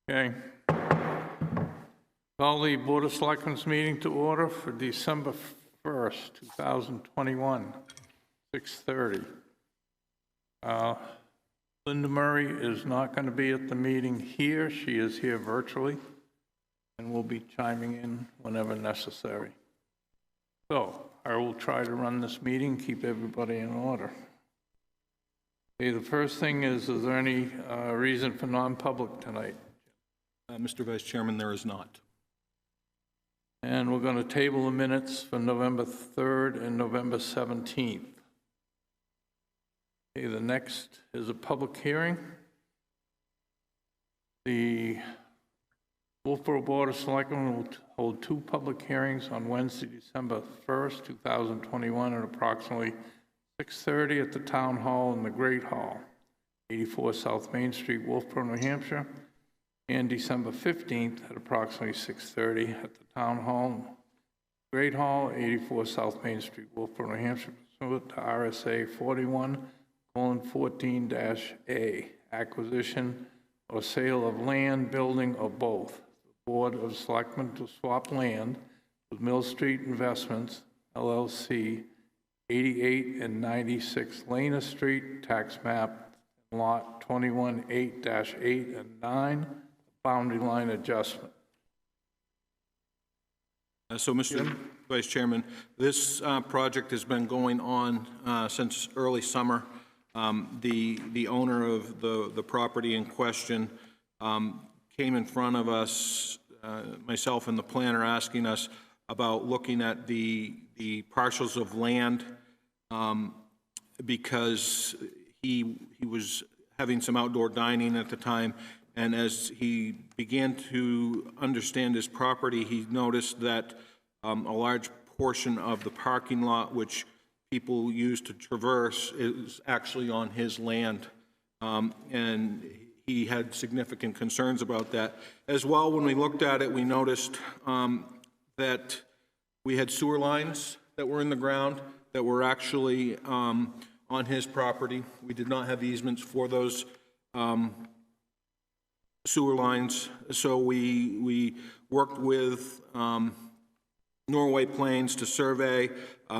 Okay. Call the Board of Selectmen's meeting to order for December 1st, 2021, 6:30. Linda Murray is not going to be at the meeting here. She is here virtually and will be chiming in whenever necessary. So I will try to run this meeting, keep everybody in order. Okay, the first thing is there any reason for non-public tonight? Mr. Vice Chairman, there is not. And we're going to table the minutes for November 3rd and November 17th. Okay, the next is a public hearing. The Wolfeboro Board of Selectmen will hold two public hearings on Wednesday, December 1st, 2021 at approximately 6:30 at the Town Hall in the Great Hall, 84 South Main Street, Wolfeboro, New Hampshire, and December 15th at approximately 6:30 at the Town Hall, Great Hall, 84 South Main Street, Wolfeboro, New Hampshire, pursuant to RSA 41:14-A, acquisition or sale of land, building, or both. The Board of Selectmen to swap land with Mill Street Investments, LLC, 88 and 96 Lana Street, tax map, lot 21-8-8 and 9, boundary line adjustment. So, Mr. Vice Chairman, this project has been going on since early summer. The owner of the property in question came in front of us, myself and the planner, asking us about looking at the parcels of land because he was having some outdoor dining at the time, and as he began to understand his property, he noticed that a large portion of the parking lot, which people use to traverse, is actually on his land, and he had significant concerns about that. As well, when we looked at it, we noticed that we had sewer lines that were in the ground that were actually on his property. We did not have easements for those sewer lines, so we worked with Norway Plains to survey.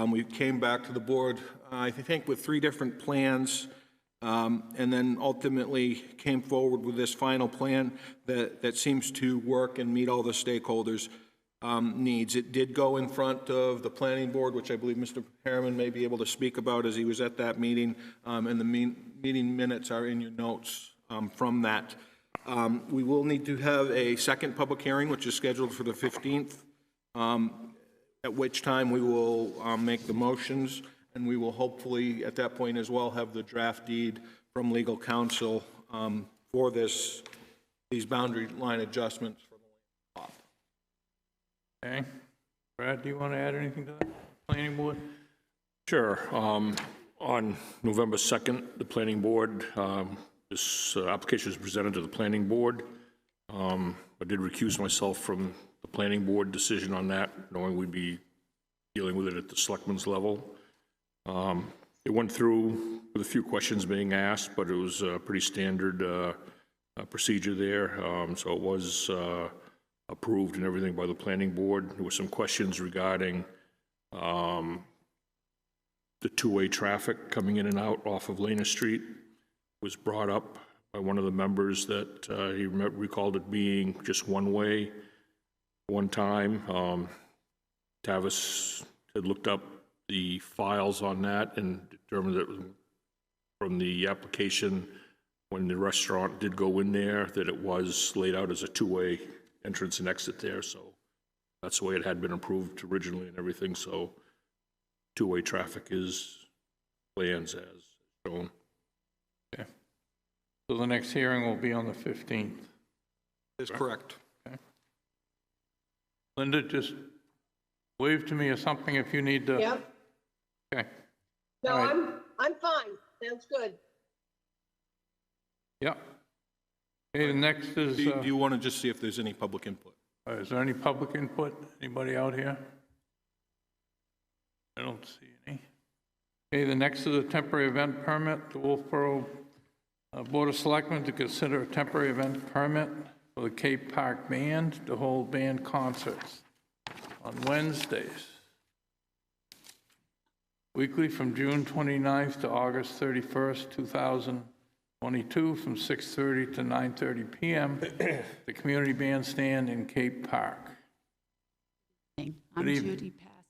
We came back to the board, I think, with 3 different plans, and then ultimately came forward with this final plan that seems to work and meet all the stakeholders' needs. It did go in front of the planning board, which I believe Mr. Harriman may be able to speak about as he was at that meeting, and the meeting minutes are in your notes from that. We will need to have a second public hearing, which is scheduled for the 15th, at which time we will make the motions, and we will hopefully at that point as well have the draft deed from legal counsel for these boundary line adjustments for the land. Okay. Brad, do you want to add anything to that? Planning board? Sure. On November 2nd, the planning board, this application was presented to the planning board. I did recuse myself from the planning board decision on that, knowing we'd be dealing with it at the selectmen's level. It went through with a few questions being asked, but it was a pretty standard procedure there. So it was approved and everything by the planning board. There were some questions regarding the two-way traffic coming in and out off of Lana Street. Was brought up by one of the members that he recalled it being just one way one time. Tavis had looked up the files on that and determined that from the application when the restaurant did go in there that it was laid out as a two-way entrance and exit there. So that's the way it had been approved originally and everything. So two-way traffic is plans as shown. Okay. So the next hearing will be on the 15th. That's correct. Okay. Linda, just wave to me or something if you need to. Yep. Okay. No, All right. I'm fine. Sounds good. Yep. Okay, the next is, Do you want to just see if there's any public input? is there any public input? Anybody out here? I don't see any. Okay, the next is a temporary event permit. The Wolfeboro Board of Selectmen to consider a temporary event permit for the Cape Park Band to hold band concerts on Wednesdays, weekly from June 29th to August 31st, 2022, from 6:30 to 9:30 p.m. The Community Bandstand in Cape Park. I'm Good evening. Judy Pascal,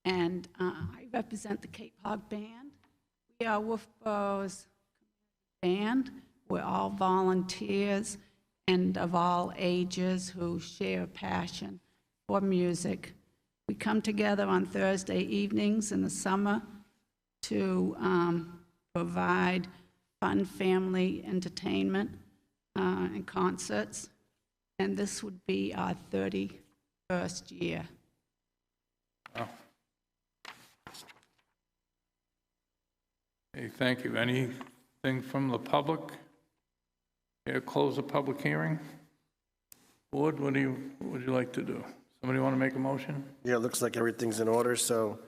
and I represent the Cape Hog Band. We are Wolfeboro's band. We're all volunteers and of all ages who share a passion for music. We come together on Thursday evenings in the summer to provide fun family entertainment and concerts, and this would be our 31st year. Wow. Okay, thank you. Anything from the public? Okay, close the public hearing. Board, what would you like to do? Somebody want to make a motion? Yeah, it looks like everything's in order, so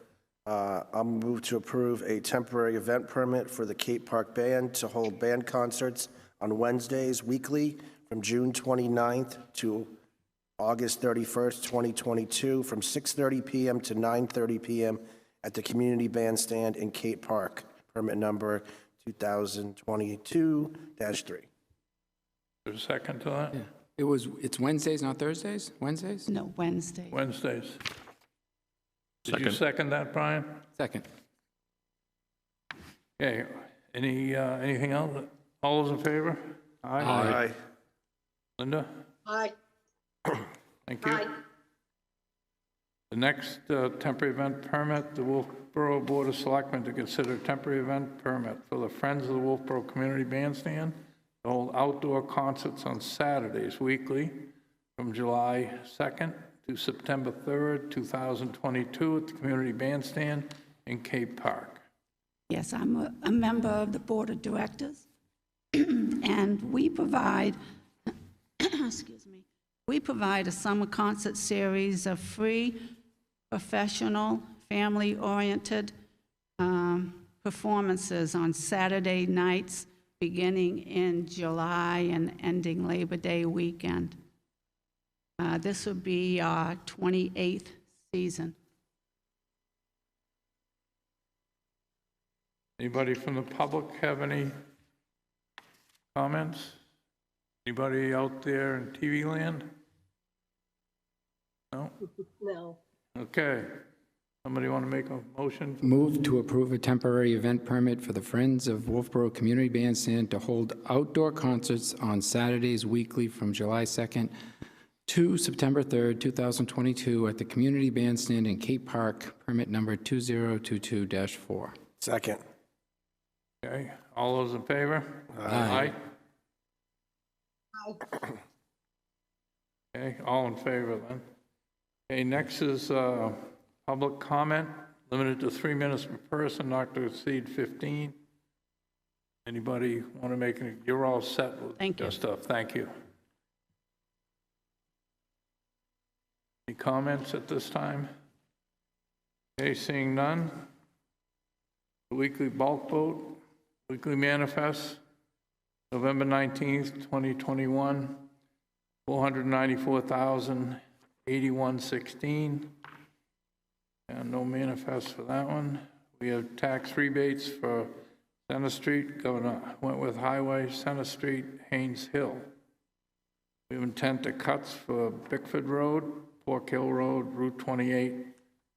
I'll move to approve a temporary event permit for the Cape Park Band to hold band concerts on Wednesdays weekly from June 29th to August 31st, 2022, from 6:30 p.m. to 9:30 p.m. at the Community Bandstand in Cape Park, permit number 2022-3. There's a second to that? It's Wednesdays, not Thursdays? Wednesdays? No, Wednesday. Wednesdays. Did you Second. second that, Brian? Second. Okay, anything else? All those in favor? Aye. Linda? Aye. Thank you. Aye. The next temporary event permit, the Wolfeboro Board of Selectmen to consider temporary event permit for the Friends of the Wolfeboro Community Bandstand to hold outdoor concerts on Saturdays weekly from July 2nd to September 3rd, 2022 at the Community Bandstand in Cape Park. Yes, I'm a member of the Board of Directors, and we provide, excuse me, we provide a summer concert series of free, professional, family-oriented performances on Saturday nights, beginning in July and ending Labor Day weekend. This will be our 28th season. Anybody from the public have any comments? Anybody out there in TV land? No? No. Okay. Somebody want to make a motion? Move to approve a temporary event permit for the Friends of Wolfeboro Community Bandstand to hold outdoor concerts on Saturdays weekly from July 2nd to September 3rd, 2022 at the Community Bandstand in Cape Park, permit number 2022-4. Second. Okay, all those in favor? Aye. Okay, all in favor then. Okay, next is public comment, limited to 3 minutes per person, not to exceed 15. Anybody want to make any, you're all set with Thank you. your stuff, thank you. Any comments at this time? Okay, seeing none. The weekly bulk vote, weekly manifest, November 19th, 2021, 494,081.16. And no manifest for that one. We have tax rebates for Center Street, Governor Wentworth Highway, Center Street, Haynes Hill. We have intent to cuts for Bickford Road, Pork Hill Road, Route 28,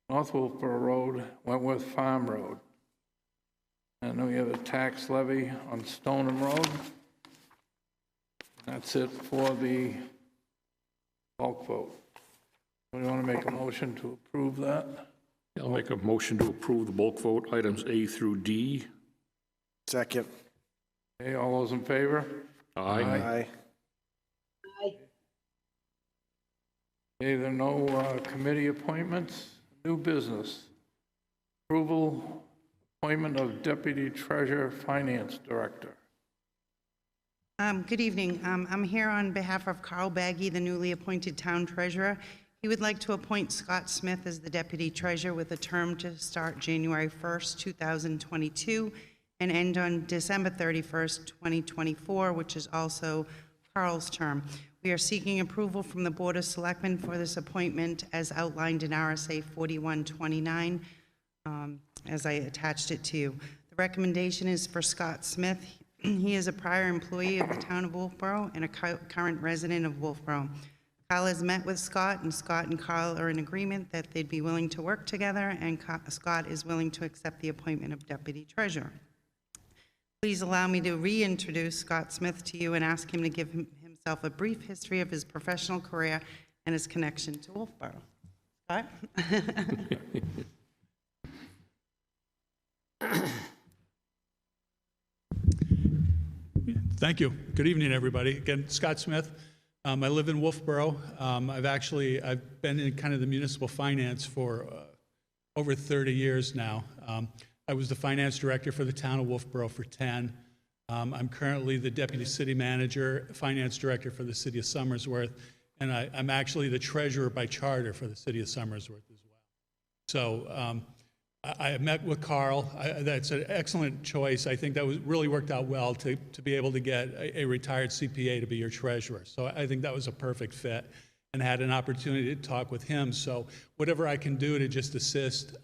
North Wolfboro Road, Wentworth Farm Road. And then we have a tax levy on Stoneham Road. That's it for the bulk vote. We want to make a motion to approve that? I'll make a motion to approve the bulk vote, items A through D. Second. Okay, all those in favor? Aye. Aye. Aye. Okay, there are no committee appointments. New business. Approval, appointment of Deputy Treasurer Finance Director. Good evening. I'm here on behalf of Carl Baggy, the newly appointed town treasurer. He would like to appoint Scott Smith as the deputy treasurer with a term to start January 1st, 2022 and end on December 31st, 2024, which is also Carl's term. We are seeking approval from the Board of Selectmen for this appointment as outlined in RSA 4129, as I attached it to you. The recommendation is for Scott Smith. He is a prior employee of the town of Wolfeboro and a current resident of Wolfeboro. Kyle has met with Scott, and Scott and Kyle are in agreement that they'd be willing to work together, and Scott is willing to accept the appointment of Deputy Treasurer. Please allow me to reintroduce Scott Smith to you and ask him to give himself a brief history of his professional career and his connection to Wolfeboro. Scott? Thank you. Good evening, everybody. Again, Scott Smith. I live in Wolfeboro. I've been in kind of the municipal finance for over 30 years now. I was the finance director for the town of Wolfeboro for 10. I'm currently the deputy city manager, finance director for the city of Somersworth, and I'm actually the treasurer by charter for the city of Somersworth as well. So I met with Carl. That's an excellent choice. I think that really worked out well to be able to get a retired CPA to be your treasurer. So I think that was a perfect fit, and had an opportunity to talk with him. So whatever I can do to just assist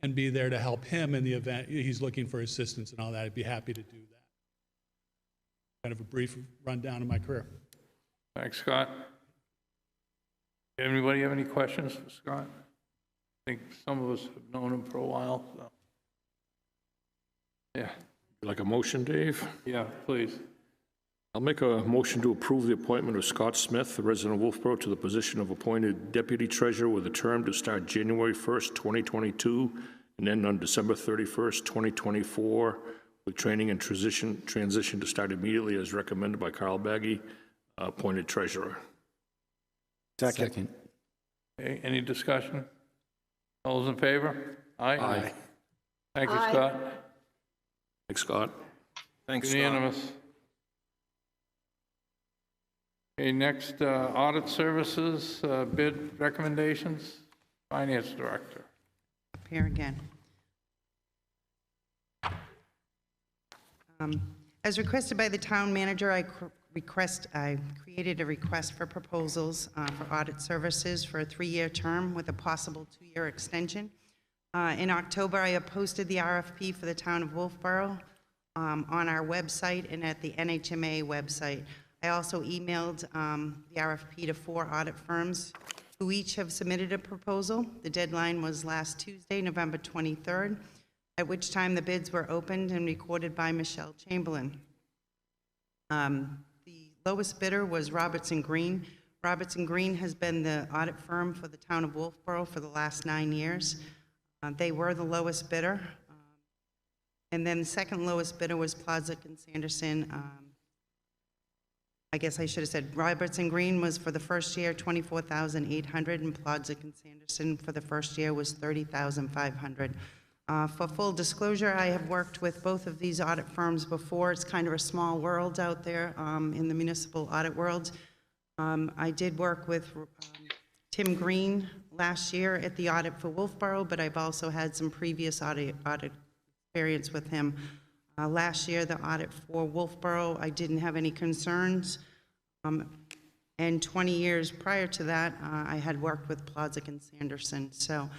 and be there to help him in the event he's looking for assistance and all that, I'd be happy to do that. Kind of a brief rundown of my career. Thanks, Scott. Anybody have any questions for Scott? I think some of us have known him for a while, so. Yeah, Like a motion, Dave? yeah, please. I'll make a motion to approve the appointment of Scott Smith, a resident of Wolfeboro, to the position of appointed deputy treasurer with a term to start January 1st, 2022, and end on December 31st, 2024, with training and transition to start immediately as recommended by Carl Baggy, appointed treasurer. Second. Okay, any discussion? All those in favor? Aye. Aye. Thank you, Aye. Scott. Thanks, Scott. Thanks, Scott. Unanimous. Okay, next, audit services, bid recommendations, finance director. Up here again. As requested by the town manager, I created a request for proposals for audit services for a 3-year term with a possible 2-year extension. In October, I posted the RFP for the town of Wolfeboro on our website and at the NHMA website. I also emailed the RFP to 4 audit firms who each have submitted a proposal. The deadline was last Tuesday, November 23rd, at which time the bids were opened and recorded by Michelle Chamberlain. The lowest bidder was Robertson Green. Robertson Green has been the audit firm for the town of Wolfeboro for the last 9 years. They were the lowest bidder. And then the second lowest bidder was Plodzik and Sanderson. I guess I should have said Robertson Green was for the first year $24,800, and Plodzik and Sanderson for the first year was $30,500. For full disclosure, I have worked with both of these audit firms before. It's kind of a small world out there in the municipal audit world. I did work with Tim Green last year at the audit for Wolfeboro, but I've also had some previous audit experience with him. Last year, the audit for Wolfeboro, I didn't have any concerns. And 20 years prior to that, I had worked with Plodzik and Sanderson. So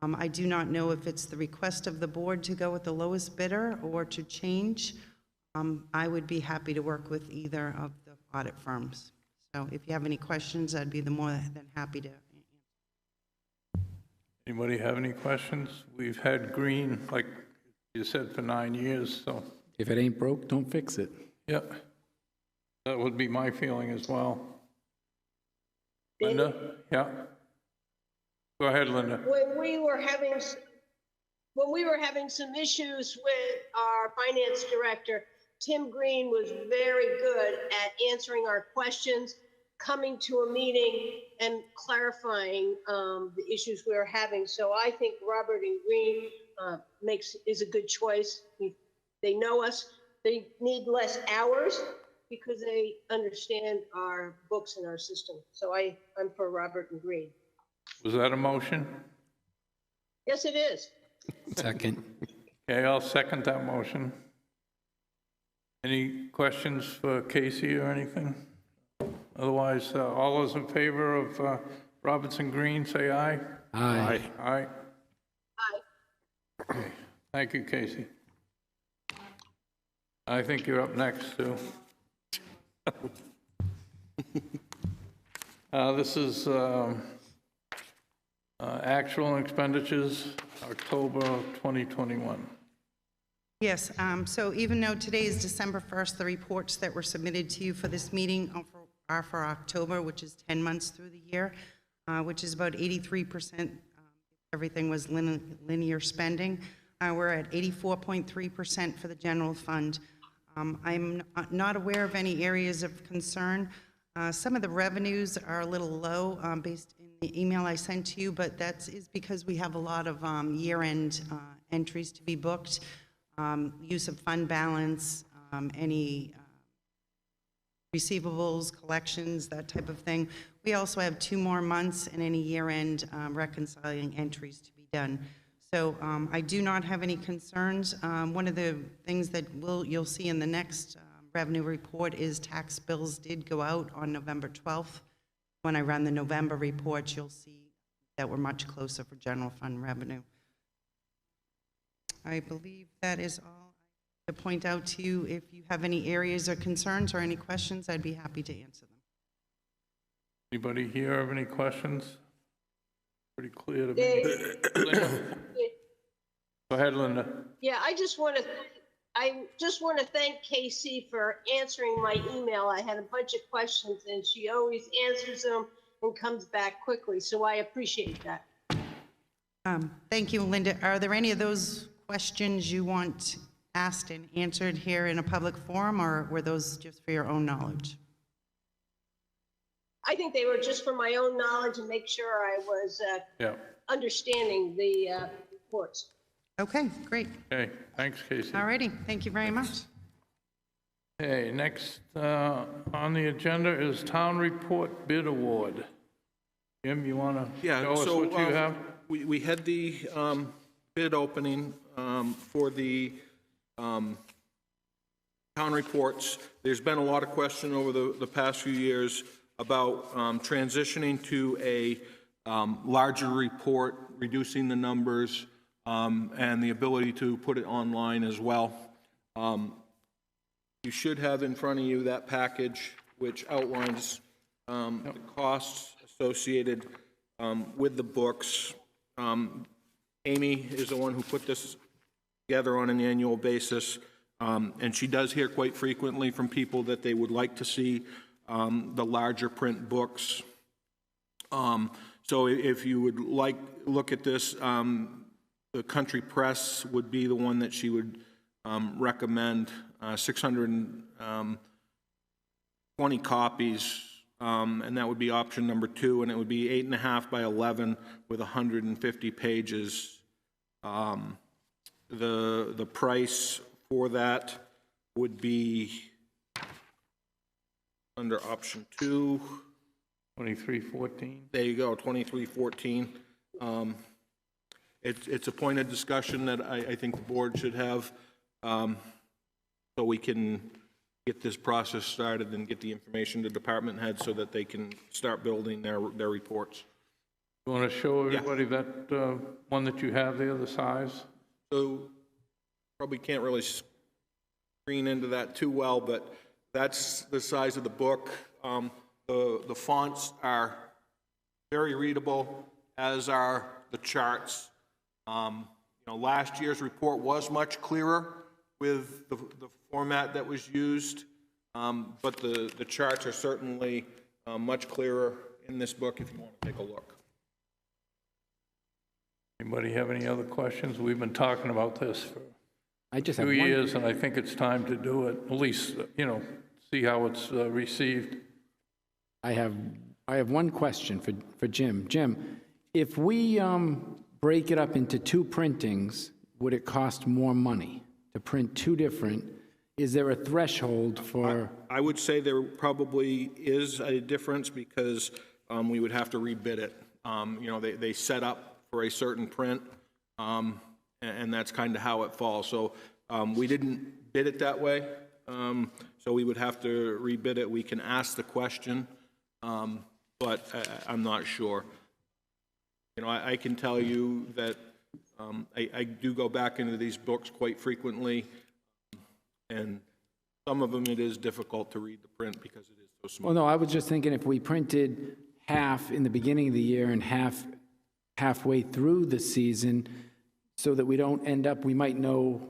I do not know if it's the request of the board to go with the lowest bidder or to change. I would be happy to work with either of the audit firms. So if you have any questions, I'd be more than happy to. Anybody have any questions? We've had Green, like you said, for 9 years, so, If it ain't broke, don't fix it. yeah. That would be my feeling as well. Linda? Yeah? Go ahead, Linda. When we were having some issues with our finance director, Tim Green was very good at answering our questions, coming to a meeting and clarifying the issues we were having. So I think Robert and Green is a good choice. They know us. They need less hours because they understand our books and our system. So I'm for Robert and Green. Was that a motion? Yes, it is. Second. Okay, I'll second that motion. Any questions for Casey or anything? Otherwise, all those in favor of Robertson Green, say aye. Aye. Aye. Aye. Okay. Thank you, Casey. I think you're up next, Sue. This is actual expenditures, October 2021. Yes, so even though today is December 1st, the reports that were submitted to you for this meeting are for October, which is 10 months through the year, which is about 83%. Everything was linear spending. We're at 84.3% for the general fund. I'm not aware of any areas of concern. Some of the revenues are a little low based in the email I sent to you, but that is because we have a lot of year-end entries to be booked. Use of fund balance, any receivables, collections, that type of thing. We also have 2 more months and any year-end reconciling entries to be done. So I do not have any concerns. One of the things that you'll see in the next revenue report is tax bills did go out on November 12th. When I run the November report, you'll see that we're much closer for general fund revenue. I believe that is all to point out to you. If you have any areas or concerns or any questions, I'd be happy to answer them. Anybody here have any questions? Pretty clear to me. Dave, Linda? Go ahead, Linda. yeah, I just want to thank Casey for answering my email. I had a bunch of questions, and she always answers them and comes back quickly, so I appreciate that. Thank you, Linda. Are there any of those questions you want asked and answered here in a public forum, or were those just for your own knowledge? I think they were just for my own knowledge and make sure I was understanding the reports. Okay, great. Okay, thanks, Casey. All righty, thank you very much. Okay, next on the agenda is Town Report Bid Award. Jim, you want to show us what you have? We had the bid opening for the town reports. There's been a lot of question over the past few years about transitioning to a larger report, reducing the numbers, and the ability to put it online as well. You should have in front of you that package which outlines the costs associated with the books. Amy is the one who put this together on an annual basis, and she does hear quite frequently from people that they would like to see the larger print books. So if you would look at this, the Country Press would be the one that she would recommend, 620 copies, and that would be option number 2, and it would be 8.5 by 11 with 150 pages. The price for that would be under option 2. 2314. There you go, 2314. It's a point of discussion that I think the board should have, so we can get this process started and get the information to department heads so that they can start building their reports. You want to show everybody that one that you have there, the size? So probably can't really screen into that too well, but that's the size of the book. The fonts are very readable, as are the charts. Last year's report was much clearer with the format that was used, but the charts are certainly much clearer in this book if you want to take a look. Anybody have any other questions? We've been talking about this for I just 2 have one. years, and I think it's time to do it, at least, see how it's received. I have one question for Jim. Jim, if we break it up into 2 printings, would it cost more money to print 2 different? Is there a threshold for? I would say there probably is a difference because we would have to rebid it. They set up for a certain print, and that's kind of how it falls. So we didn't bid it that way, so we would have to rebid it. We can ask the question but I'm not sure. You know, I can tell you that I do go back into these books quite frequently, and some of them it is difficult to read the print because it is so small. Well, no, I was just thinking if we printed half in the beginning of the year and halfway through the season, so that we don't end up, we might know,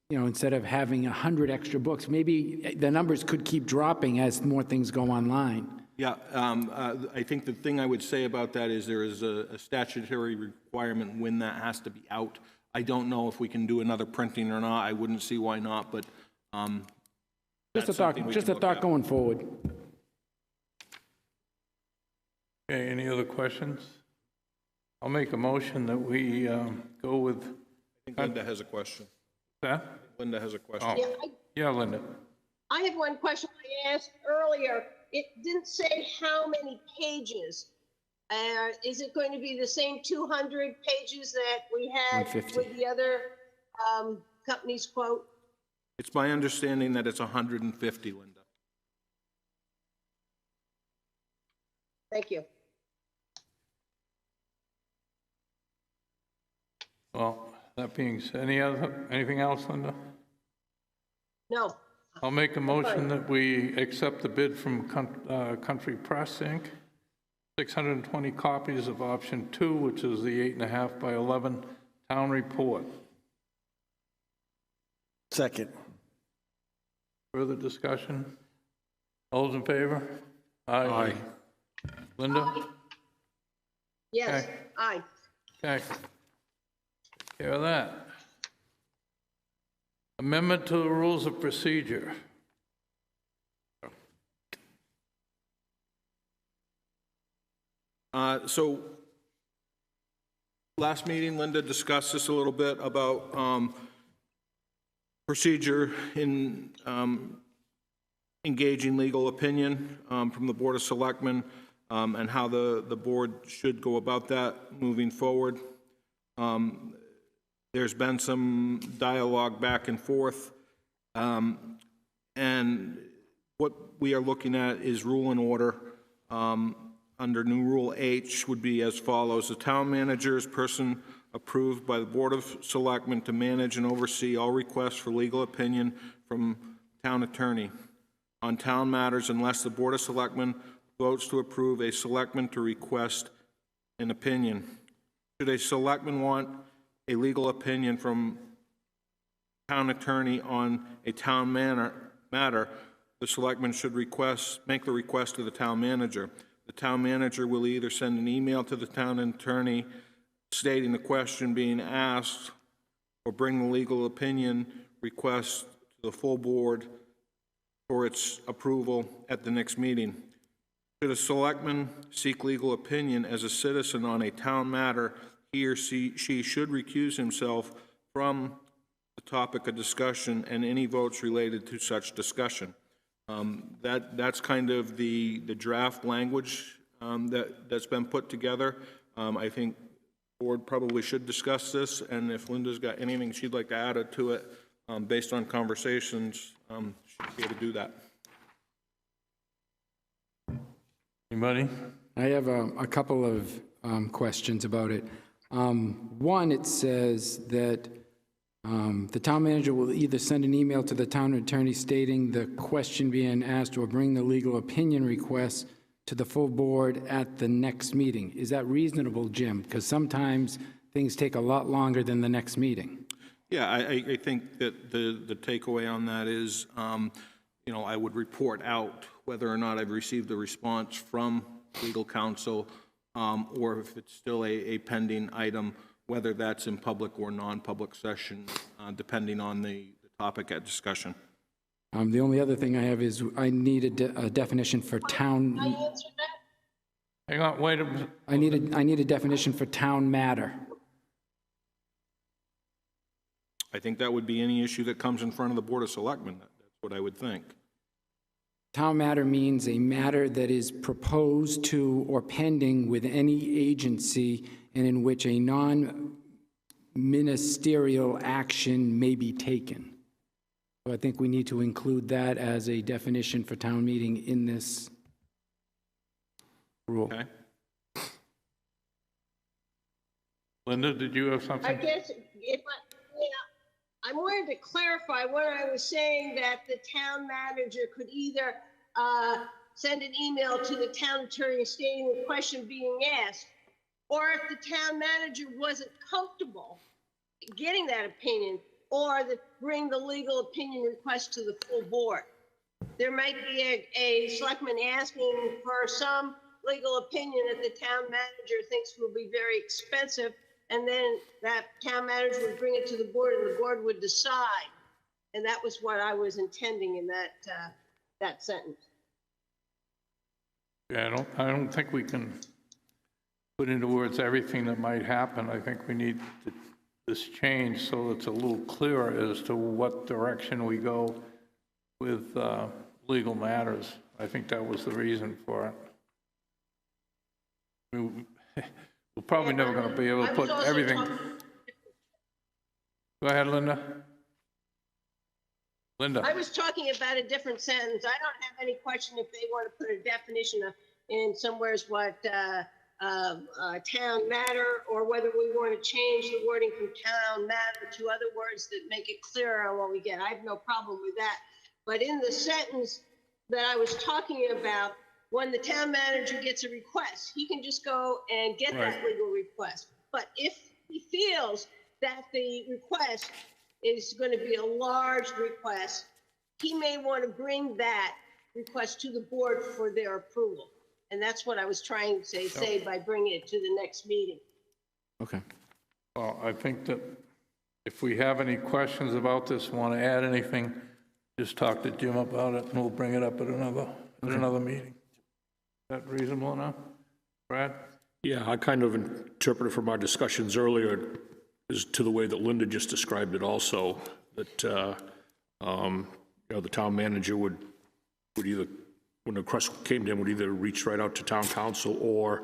you know, instead of having 100 extra books, maybe the numbers could keep dropping as more things go online. Yeah, I think the thing I would say about that is there is a statutory requirement when that has to be out. I don't know if we can do another printing or not. I wouldn't see why not, but Just a thought going forward. Okay, any other questions? I'll make a motion that we go with I think Linda has a question. that. Linda has a question. Yeah, Yeah, Linda. I have one question I asked earlier. It didn't say how many pages. Is it going to be the same 200 pages that we had 150. with the other company's quote? It's my understanding that it's 150, Linda. Thank you. Well, that being said, anything else, Linda? No. I'll make a motion that we accept the bid from Country Press, Inc., 620 copies of option 2, which is the 8.5 by 11 town report. Second. Further discussion? All those in favor? Aye. Linda? Yes, Okay. aye. Okay. Take care of that. Amendment to the rules of procedure. So last meeting, Linda discussed this a little bit about procedure in engaging legal opinion from the Board of Selectmen and how the board should go about that moving forward. There's been some dialogue back and forth, and what we are looking at is rule and order. Under new rule H would be as follows. The town manager is person approved by the Board of Selectmen to manage and oversee all requests for legal opinion from town attorney on town matters unless the Board of Selectmen votes to approve a selectman to request an opinion. Should a selectman want a legal opinion from town attorney on a town matter, the selectman should make the request to the town manager. The town manager will either send an email to the town attorney stating the question being asked or bring the legal opinion request to the full board for its approval at the next meeting. Should a selectman seek legal opinion as a citizen on a town matter, he or she should recuse himself from the topic of discussion and any votes related to such discussion. That's kind of the draft language that's been put together. I think the board probably should discuss this, and if Linda's got anything she'd like to add to it based on conversations, she'd be able to do that. Anybody? I have a couple of questions about it. One, it says that the town manager will either send an email to the town attorney stating the question being asked or bring the legal opinion request to the full board at the next meeting. Is that reasonable, Jim? Because sometimes things take a lot longer than the next meeting. Yeah, I think that the takeaway on that is, you know, I would report out whether or not I've received a response from legal counsel or if it's still a pending item, whether that's in public or non-public session, depending on the topic at discussion. The only other thing I have is I need a definition for town. I answered that. Hang on, wait a minute. I need a definition for town matter. I think that would be any issue that comes in front of the Board of Selectmen. That's what I would think. Town matter means a matter that is proposed to or pending with any agency and in which a non-ministerial action may be taken. So I think we need to include that as a definition for town meeting in this. rule. Okay. Linda, did you have I something? guess if I wanted to clarify what I was saying, that the town manager could either send an email to the town attorney stating the question being asked, or if the town manager wasn't comfortable getting that opinion, or bring the legal opinion request to the full board. There might be a selectman asking for some legal opinion that the town manager thinks will be very expensive, and then that town manager would bring it to the board and the board would decide. And that was what I was intending in that sentence. Yeah, I don't think we can put into words everything that might happen. I think we need this change so it's a little clearer as to what direction we go with legal matters. I think that was the reason for it. We're probably never going to be able to put everything. Go ahead, Linda. Linda. I was talking about a different sentence. I don't have any question if they want to put a definition in somewheres what town matter, or whether we want to change the wording from town matter to other words that make it clearer on what we get. I have no problem with that. But in the sentence that I was talking about, when the town manager gets a request, he can just go and get that legal request. But if he feels that the request is going to be a large request, he may want to bring that request to the board for their approval. And that's what I was trying to say by bringing it to the next meeting. Okay. Well, I think that if we have any questions about this, want to add anything, just talk to Jim about it, and we'll bring it up at another meeting. Is that reasonable enough? Brad? Yeah, I kind of interpreted from our discussions earlier as to the way that Linda just described it also, that, the town manager would either, when the request came to him, would either reach right out to town council or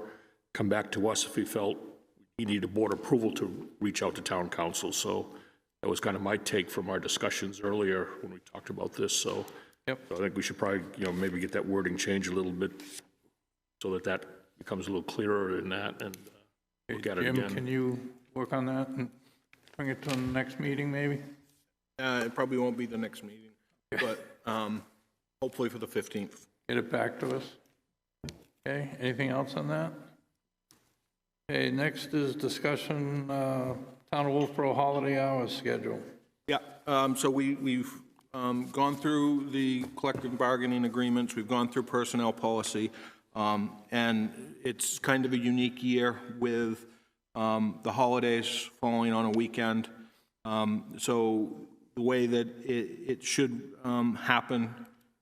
come back to us if he felt he needed board approval to reach out to town council. So that was kind of my take from our discussions earlier when we talked about this. So, Yep. So I think we should probably, maybe get that wording changed a little bit so that becomes a little clearer in that, and look at it again. Jim, can you work on that and bring it to the next meeting, maybe? It probably won't be the next meeting, but hopefully for the 15th. Get it back to us. Okay, anything else on that? Okay, next is discussion, Town of Wolfeboro holiday hours schedule. Yeah, so we've gone through the collective bargaining agreements, we've gone through personnel policy, and it's kind of a unique year with the holidays falling on a weekend. So the way that it should happen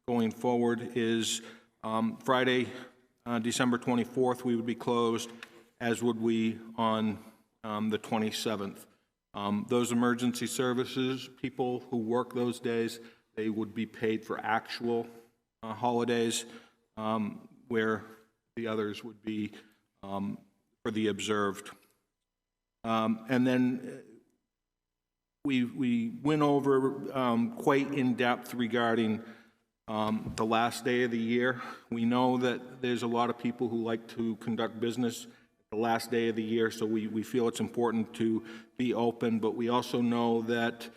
going forward is Friday, December 24th, we would be closed, as would we on the 27th. Those emergency services, people who work those days, they would be paid for actual holidays, where the others would be for the observed. And then we went over quite in depth regarding the last day of the year. We know that there's a lot of people who like to conduct business the last day of the year, so we feel it's important to be open, but we also know that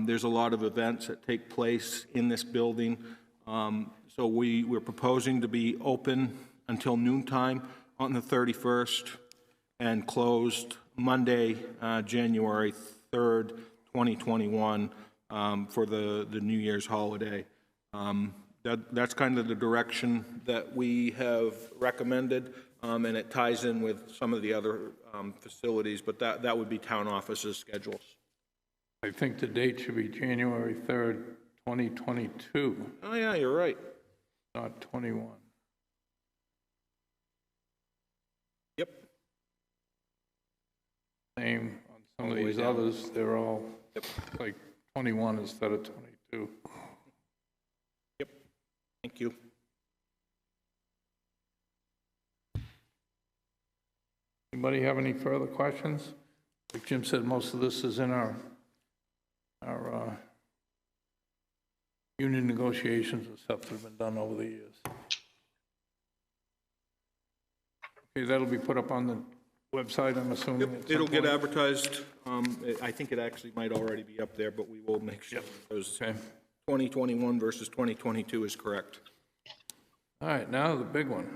there's a lot of events that take place in this building. So we're proposing to be open until noontime on the 31st and closed Monday, January 3rd, 2021, for the New Year's holiday. That's kind of the direction that we have recommended, and it ties in with some of the other facilities, but that would be town offices' schedules. I think the date should be January 3rd, 2022, Oh, yeah, you're right. not 21. Yep. Same on some All of the way these down. others, they're all like 21 instead of 22. Yep. Thank you. Anybody have any further questions? Like Jim said, most of this is in our union negotiations and stuff that have been done over the years. Okay, that'll be put up on the website, I'm assuming? at some It'll get point? advertised. I think it actually might already be up there, but we will make sure those Okay. 2021 versus 2022 is correct. All right, now the big one.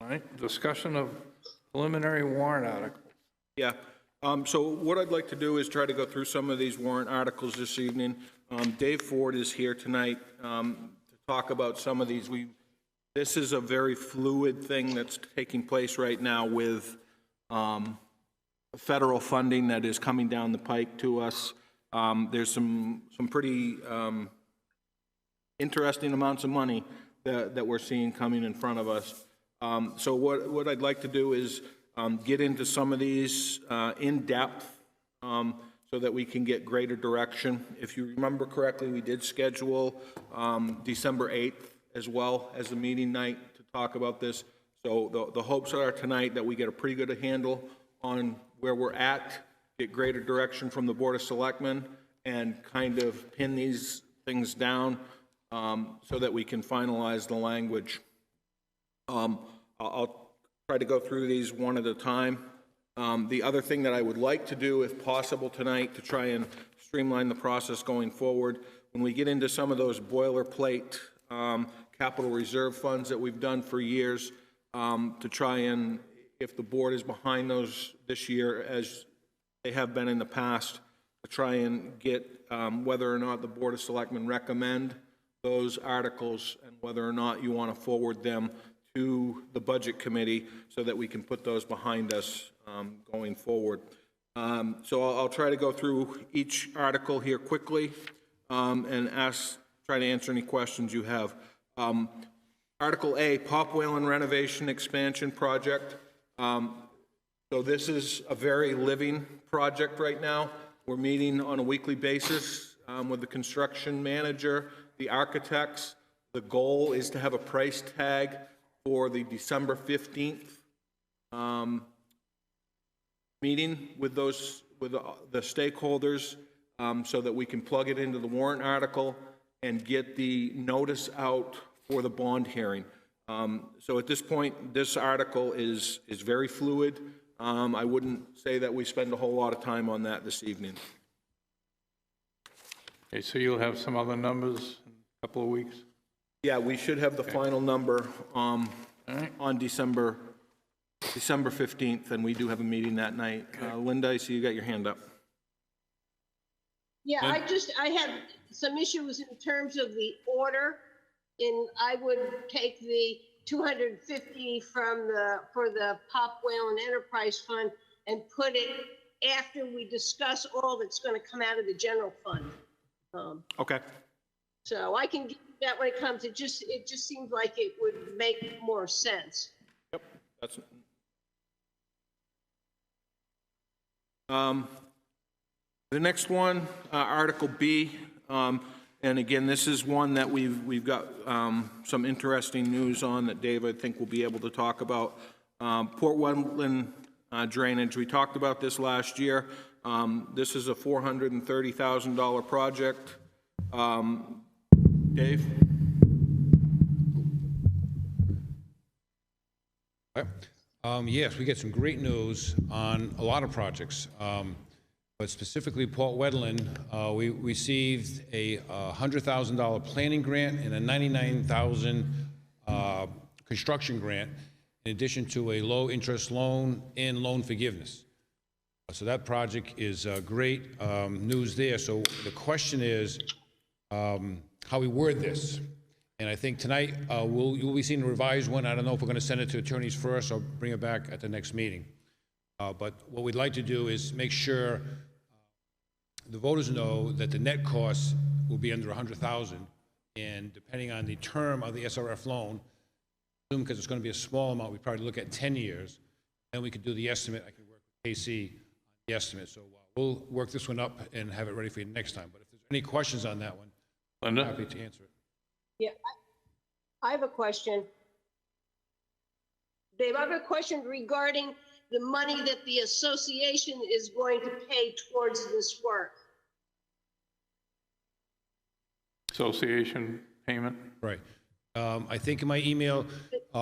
All right, discussion of preliminary warrant article. Yeah. So what I'd like to do is try to go through some of these warrant articles this evening. Dave Ford is here tonight to talk about some of these. This is a very fluid thing that's taking place right now with federal funding that is coming down the pike to us. There's some pretty interesting amounts of money that we're seeing coming in front of us. So what I'd like to do is get into some of these in depth so that we can get greater direction. If you remember correctly, we did schedule December 8th as well as a meeting night to talk about this. So the hopes are tonight that we get a pretty good handle on where we're at, get greater direction from the Board of Selectmen, and kind of pin these things down so that we can finalize the language. I'll try to go through these one at a time. The other thing that I would like to do, if possible tonight, to try and streamline the process going forward, when we get into some of those boilerplate capital reserve funds that we've done for years, to try and, if the board is behind those this year, as they have been in the past, to try and get whether or not the Board of Selectmen recommend those articles and whether or not you want to forward them to the Budget Committee so that we can put those behind us going forward. So I'll try to go through each article here quickly and try to answer any questions you have. Article A, Pop Whalen Renovation Expansion Project. So this is a very living project right now. We're meeting on a weekly basis with the construction manager, the architects. The goal is to have a price tag for the December 15th meeting with the stakeholders so that we can plug it into the warrant article and get the notice out for the bond hearing. So at this point, this article is very fluid. I wouldn't say that we spend a whole lot of time on that this evening. Okay, so you'll have some other numbers in a couple of weeks? Yeah, we should have the final number on December 15th, and we do have a meeting that night. Linda, I see you got your hand up. Yeah, I have some issues in terms of the order, and I would take the 250 for the Pop Whalen Enterprise Fund and put it after we discuss all that's going to come out of the general fund. Okay. So I can get that when it comes. It just seems like it would make more sense. Yep. That's. The next one, Article B, and again, this is one that we've got some interesting news on that Dave, I think, will be able to talk about. Port Wetland drainage. We talked about this last year. This is a $430,000 project. Dave? Yes, we get some great news on a lot of projects, but specifically Port Wetland. We received a $100,000 planning grant and a $99,000 construction grant, in addition to a low-interest loan and loan forgiveness. So that project is great news there. So the question is how we word this. And I think tonight you'll be seeing a revised one. I don't know if we're going to send it to attorneys first or bring it back at the next meeting. But what we'd like to do is make sure the voters know that the net cost will be under $100,000, and depending on the term of the SRF loan, because it's going to be a small amount, we probably look at 10 years. Then we could do the estimate. I can work with KC on the estimate. So we'll work this one up and have it ready for you next time. But if there's any questions on that one, Linda? I'm happy to answer it. Yeah, I have a question. Dave, I have a question regarding the money that the association is going to pay towards this work. Association payment? Right. I think in my email,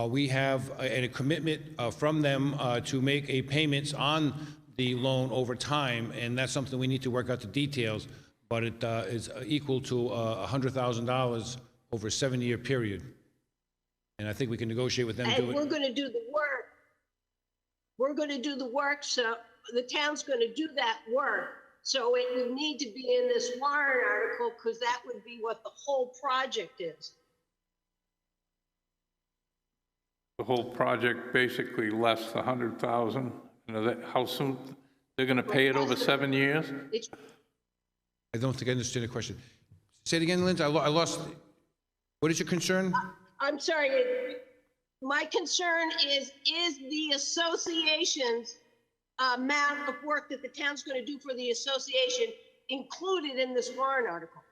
we have a commitment from them to make a payments on the loan over time, and that's something we need to work out the details, but it is equal to $100,000 over a 7-year period. And I think we can negotiate with them. And we're going to do the work. We're going to do the work, so the town's going to do that work. So it would need to be in this warrant article because that would be what the whole project is. The whole project basically less the 100,000. You know, that, how soon, they're gonna pay it over 7 years? It's, I don't think I understand the question. Say it again, Linda. I lost. What is your concern? I'm sorry, my concern is the association's amount of work that the town's going to do for the association included in this warrant article?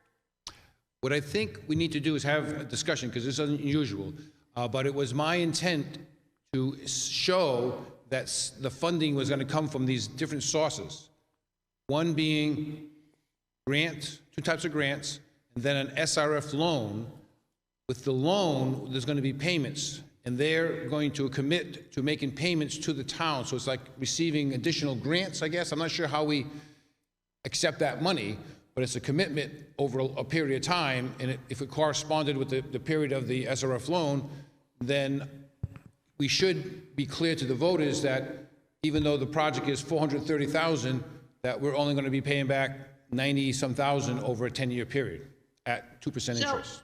What I think we need to do is have a discussion, because this is unusual, but it was my intent to show that the funding was going to come from these different sources. One being grants, 2 types of grants, and then an SRF loan. With the loan, there's going to be payments, and they're going to commit to making payments to the town. So it's like receiving additional grants, I guess. I'm not sure how we accept that money, but it's a commitment over a period of time, and if it corresponded with the period of the SRF loan, then we should be clear to the voters that even though the project is $430,000, that we're only going to be paying back 90-some thousand over a 10-year period at 2% interest.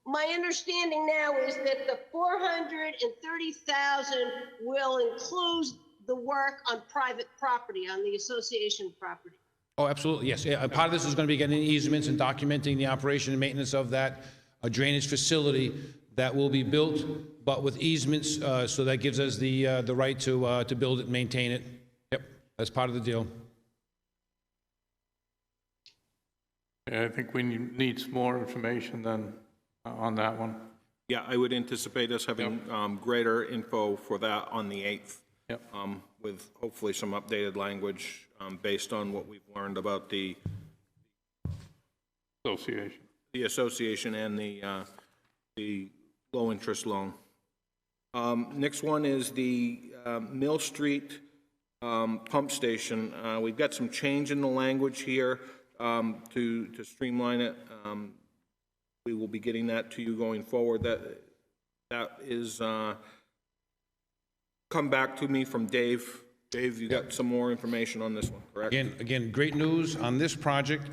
My understanding now is that the 430,000 will include the work on private property, on the association property. Oh, absolutely, yes. Yeah, part of this is going to be getting easements and documenting the operation and maintenance of that drainage facility that will be built, but with easements, so that gives us the right to build it and maintain it. Yep, that's part of the deal. Yeah, I think we need some more information then on that one. Yeah, I would anticipate us having greater info for that on the 8th. Yep. With hopefully some updated language based on what we've learned about the association and the low interest loan. Next one is the Mill Street pump station. We've got some change in the language here to streamline it. We will be getting that to you going forward. That is come back to me from Dave. Dave, you got some more information on this one, correct? Again, great news on this project.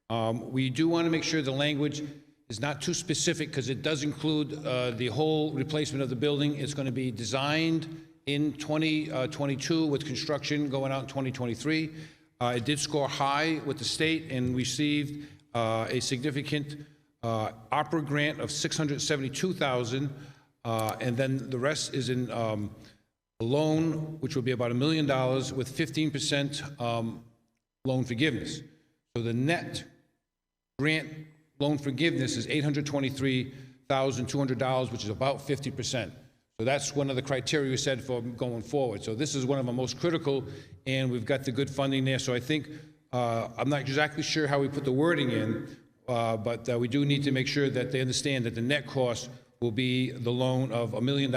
We do want to make sure the language is not too specific, because it does include the whole replacement of the building. It's going to be designed in 2022 with construction going out in 2023. It did score high with the state and received a significant opera grant of $672,000, and then the rest is in a loan, which will be about $1 million with 15% loan forgiveness. So the net grant loan forgiveness is $823,200, which is about 50%. So that's one of the criteria we said for going forward. So this is one of the most critical, and we've got the good funding there. So I think, I'm not exactly sure how we put the wording in, but we do need to make sure that they understand that the net cost will be the loan of $1 million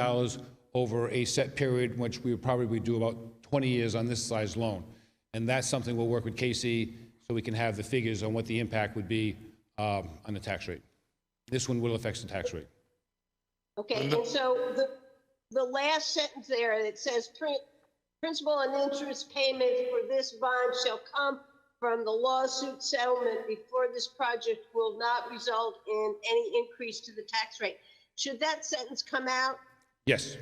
over a set period, which we would probably do about 20 years on this size loan. And that's something we'll work with Casey so we can have the figures on what the impact would be on the tax rate. This one will affect the tax rate. Okay, and so the last sentence there that says principal and interest payments for this bond shall come from the lawsuit settlement before this project will not result in any increase to the tax rate. Should that sentence come out? Yes.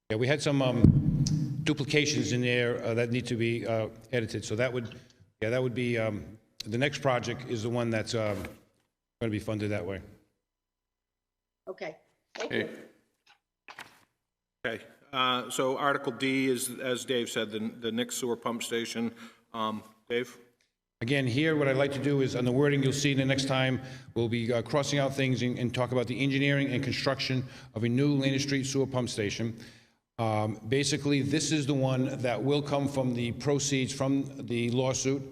Yeah, we had some duplications in there that need to be edited. So that would, yeah, that would be, the next project is the one that's going to be funded that way. Okay, thank you. Okay, so Article D is, as Dave said, the next sewer pump station. Dave? Again, here, what I'd like to do is, on the wording you'll see the next time, we'll be crossing out things and talk about the engineering and construction of a new Lane Street sewer pump station. Basically, this is the one that will come from the proceeds from the lawsuit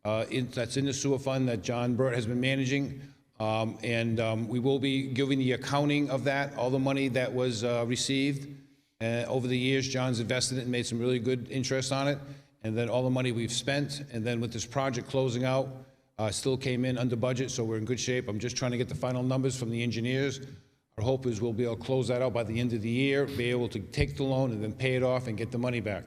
that's in the sewer fund that John Burt has been managing. We will be giving the accounting of that, all the money that was received. Over the years, John's invested it and made some really good interest on it. And then all the money we've spent, and then with this project closing out, still came in under budget, so we're in good shape. I'm just trying to get the final numbers from the engineers. Our hope is we'll be able to close that out by the end of the year, be able to take the loan and then pay it off and get the money back.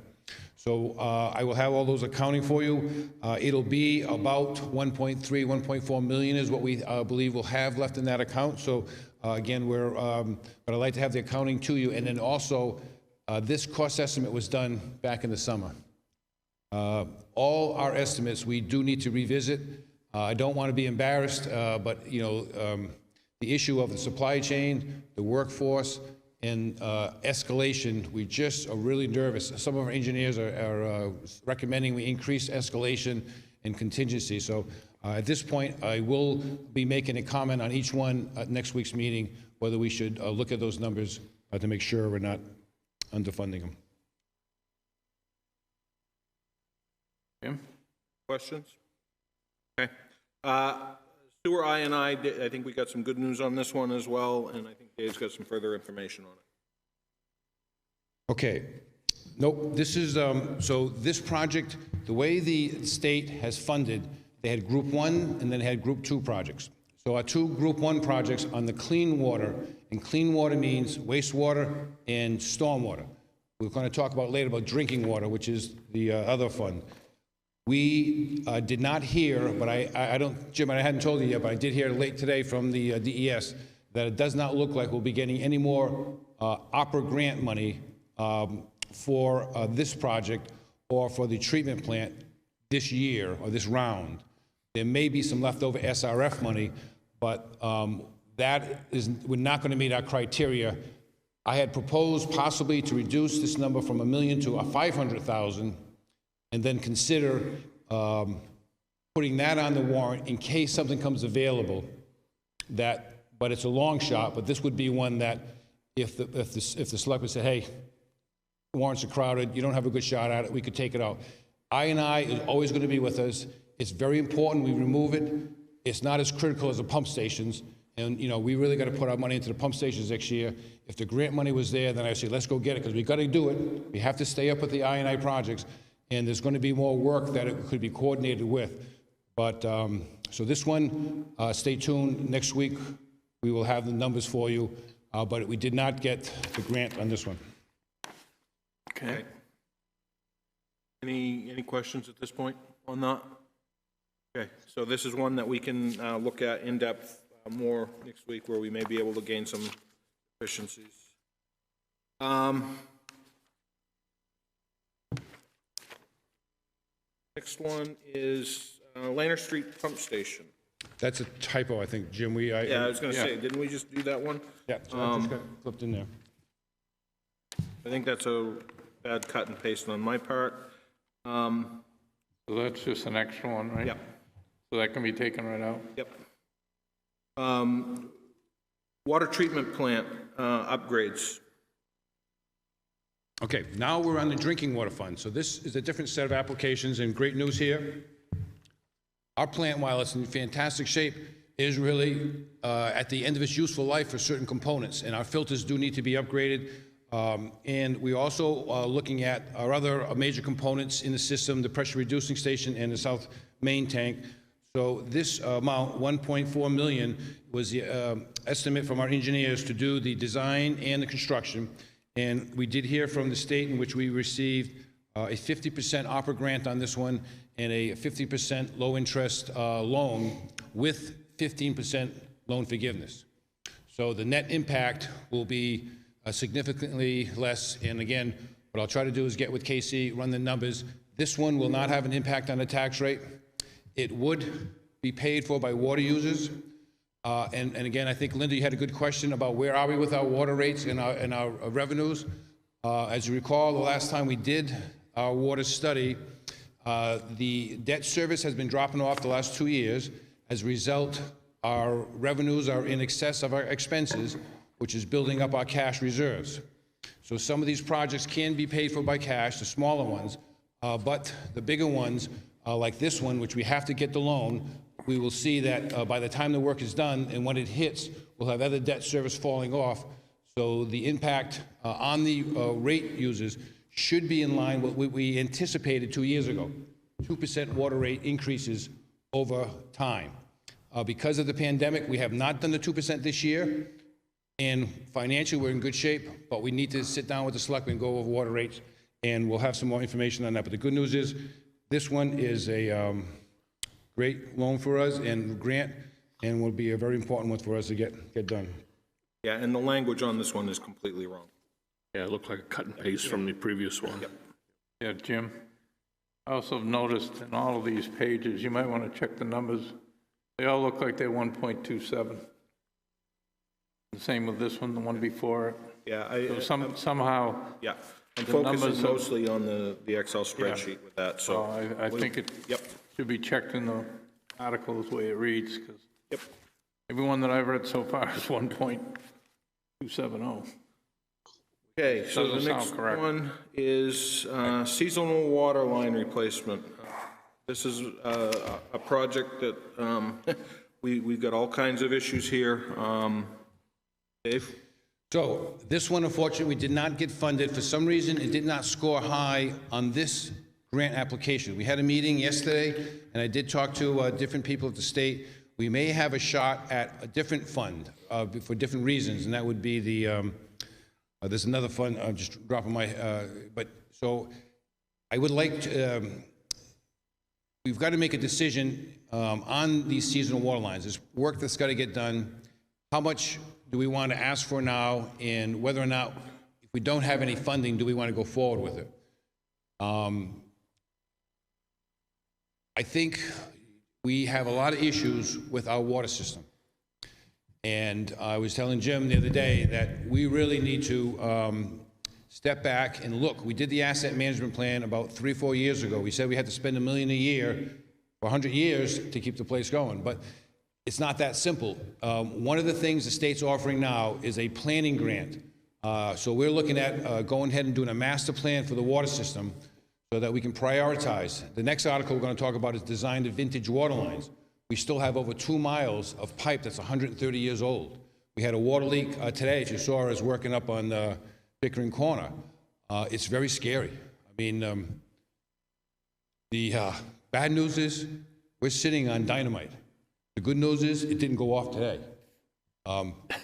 So I will have all those accounting for you. It'll be about 1.4 million is what we believe we'll have left in that account. So again, but I'd like to have the accounting to you. And then also, this cost estimate was done back in the summer. All our estimates, we do need to revisit. I don't want to be embarrassed, but the issue of the supply chain, the workforce, and escalation, we just are really nervous. Some of our engineers are recommending we increase escalation and contingency. So at this point, I will be making a comment on each one at next week's meeting, whether we should look at those numbers to make sure we're not underfunding them. Jim? Questions? Okay. Sewer I think we got some good news on this one as well, and I think Dave's got some further information on it. Okay. Nope, this is, so this project, the way the state has funded, they had Group 1 and then had Group 2 projects. So our two Group 1 projects on the clean water, and clean water means wastewater and stormwater. We're going to talk about later about drinking water, which is the other fund. We did not hear, but I don't, Jim, I hadn't told you yet, but I did hear late today from the DES that it does not look like we'll be getting any more opera grant money for this project or for the treatment plant this year or this round. There may be some leftover SRF money, but we're not going to meet our criteria. I had proposed possibly to reduce this number from $1 million to $500,000, and then consider putting that on the warrant in case something comes available. But it's a long shot. But this would be one that, if the selectmen said, "Hey, the warrants are crowded. You don't have a good shot at it. We could take it out." I is always going to be with us. It's very important we remove it. It's not as critical as the pump stations. And, we really got to put our money into the pump stations next year. If the grant money was there, then I say, let's go get it, because we got to do it. We have to stay up with the I projects. And there's going to be more work that it could be coordinated with. But, so this one, stay tuned. Next week, we will have the numbers for you. But we did not get the grant on this one. Okay. Any questions at this point on that? Okay, so this is one that we can look at in depth more next week, where we may be able to gain some efficiencies. Next one is Lanner Street Pump Station. That's a typo, I think, Jim. Yeah, I was going to say, didn't we just do that one? Yeah, so I just got flipped in there. I think that's a bad cut and paste on my part. So that's just an extra one, right? Yep. So that can be taken right out? Yep. Water treatment plant upgrades. Okay, now we're on the drinking water fund. So this is a different set of applications, and great news here. Our plant, while it's in fantastic shape, is really at the end of its useful life for certain components, and our filters do need to be upgraded. And we're also looking at our other major components in the system, the pressure reducing station and the south main tank. So this amount, 1.4 million, was the estimate from our engineers to do the design and the construction. And we did hear from the state, in which we received a 50% opera grant on this one and a 50% low interest loan with 15% loan forgiveness. So the net impact will be significantly less. And again, what I'll try to do is get with Casey, run the numbers. This one will not have an impact on the tax rate. It would be paid for by water users. And again, I think, Linda, you had a good question about where are we with our water rates and our revenues. As you recall, the last time we did our water study, the debt service has been dropping off the last 2 years. As a result, our revenues are in excess of our expenses, which is building up our cash reserves. So some of these projects can be paid for by cash, the smaller ones, but the bigger ones, like this one, which we have to get the loan, we will see that by the time the work is done and when it hits, we'll have other debt service falling off. So the impact on the rate users should be in line with what we anticipated 2 years ago, 2% water rate increases over time. Because of the pandemic, we have not done the 2% this year, and financially, we're in good shape, but we need to sit down with the selectmen and go over water rates, and we'll have some more information on that. But the good news is, this one is a great loan for us and grant, and will be a very important one for us to get done. Yeah, and the language on this one is completely wrong. Yeah, it looked like a cut and paste from the previous one. Yeah, Jim, I also noticed in all of these pages, you might want to check the numbers. They all look like they're 1.27. The same with this one, the one before it. Yeah, So somehow, yeah, I'm the focusing numbers are- mostly on the Excel spreadsheet with that, so so. I think it Yep, should be checked in the article the way it reads, because yep. every one that I've read so far is 1.270. Okay, so the Doesn't sound next correct. one is seasonal water line replacement. This is a project that we've got all kinds of issues here. Dave? So this one, unfortunately, did not get funded. For some reason, it did not score high on this grant application. We had a meeting yesterday, and I did talk to different people at the state. We may have a shot at a different fund for different reasons, and that would be the, there's another fund, I'm just dropping my, but so I would like to, we've got to make a decision on these seasonal water lines. There's work that's got to get done. How much do we want to ask for now, and whether or not, if we don't have any funding, do we want to go forward with it? I think we have a lot of issues with our water system. And I was telling Jim the other day that we really need to step back and look. We did the asset management plan about 3 or 4 years ago. We said we had to spend $1 million a year for 100 years to keep the place going. But it's not that simple. One of the things the state's offering now is a planning grant. So we're looking at going ahead and doing a master plan for the water system so that we can prioritize. The next article we're going to talk about is design the vintage water lines. We still have over 2 miles of pipe that's 130 years old. We had a water leak today, if you saw us working up on Pickering Corner. It's very scary. I mean, the bad news is we're sitting on dynamite. The good news is it didn't go off today.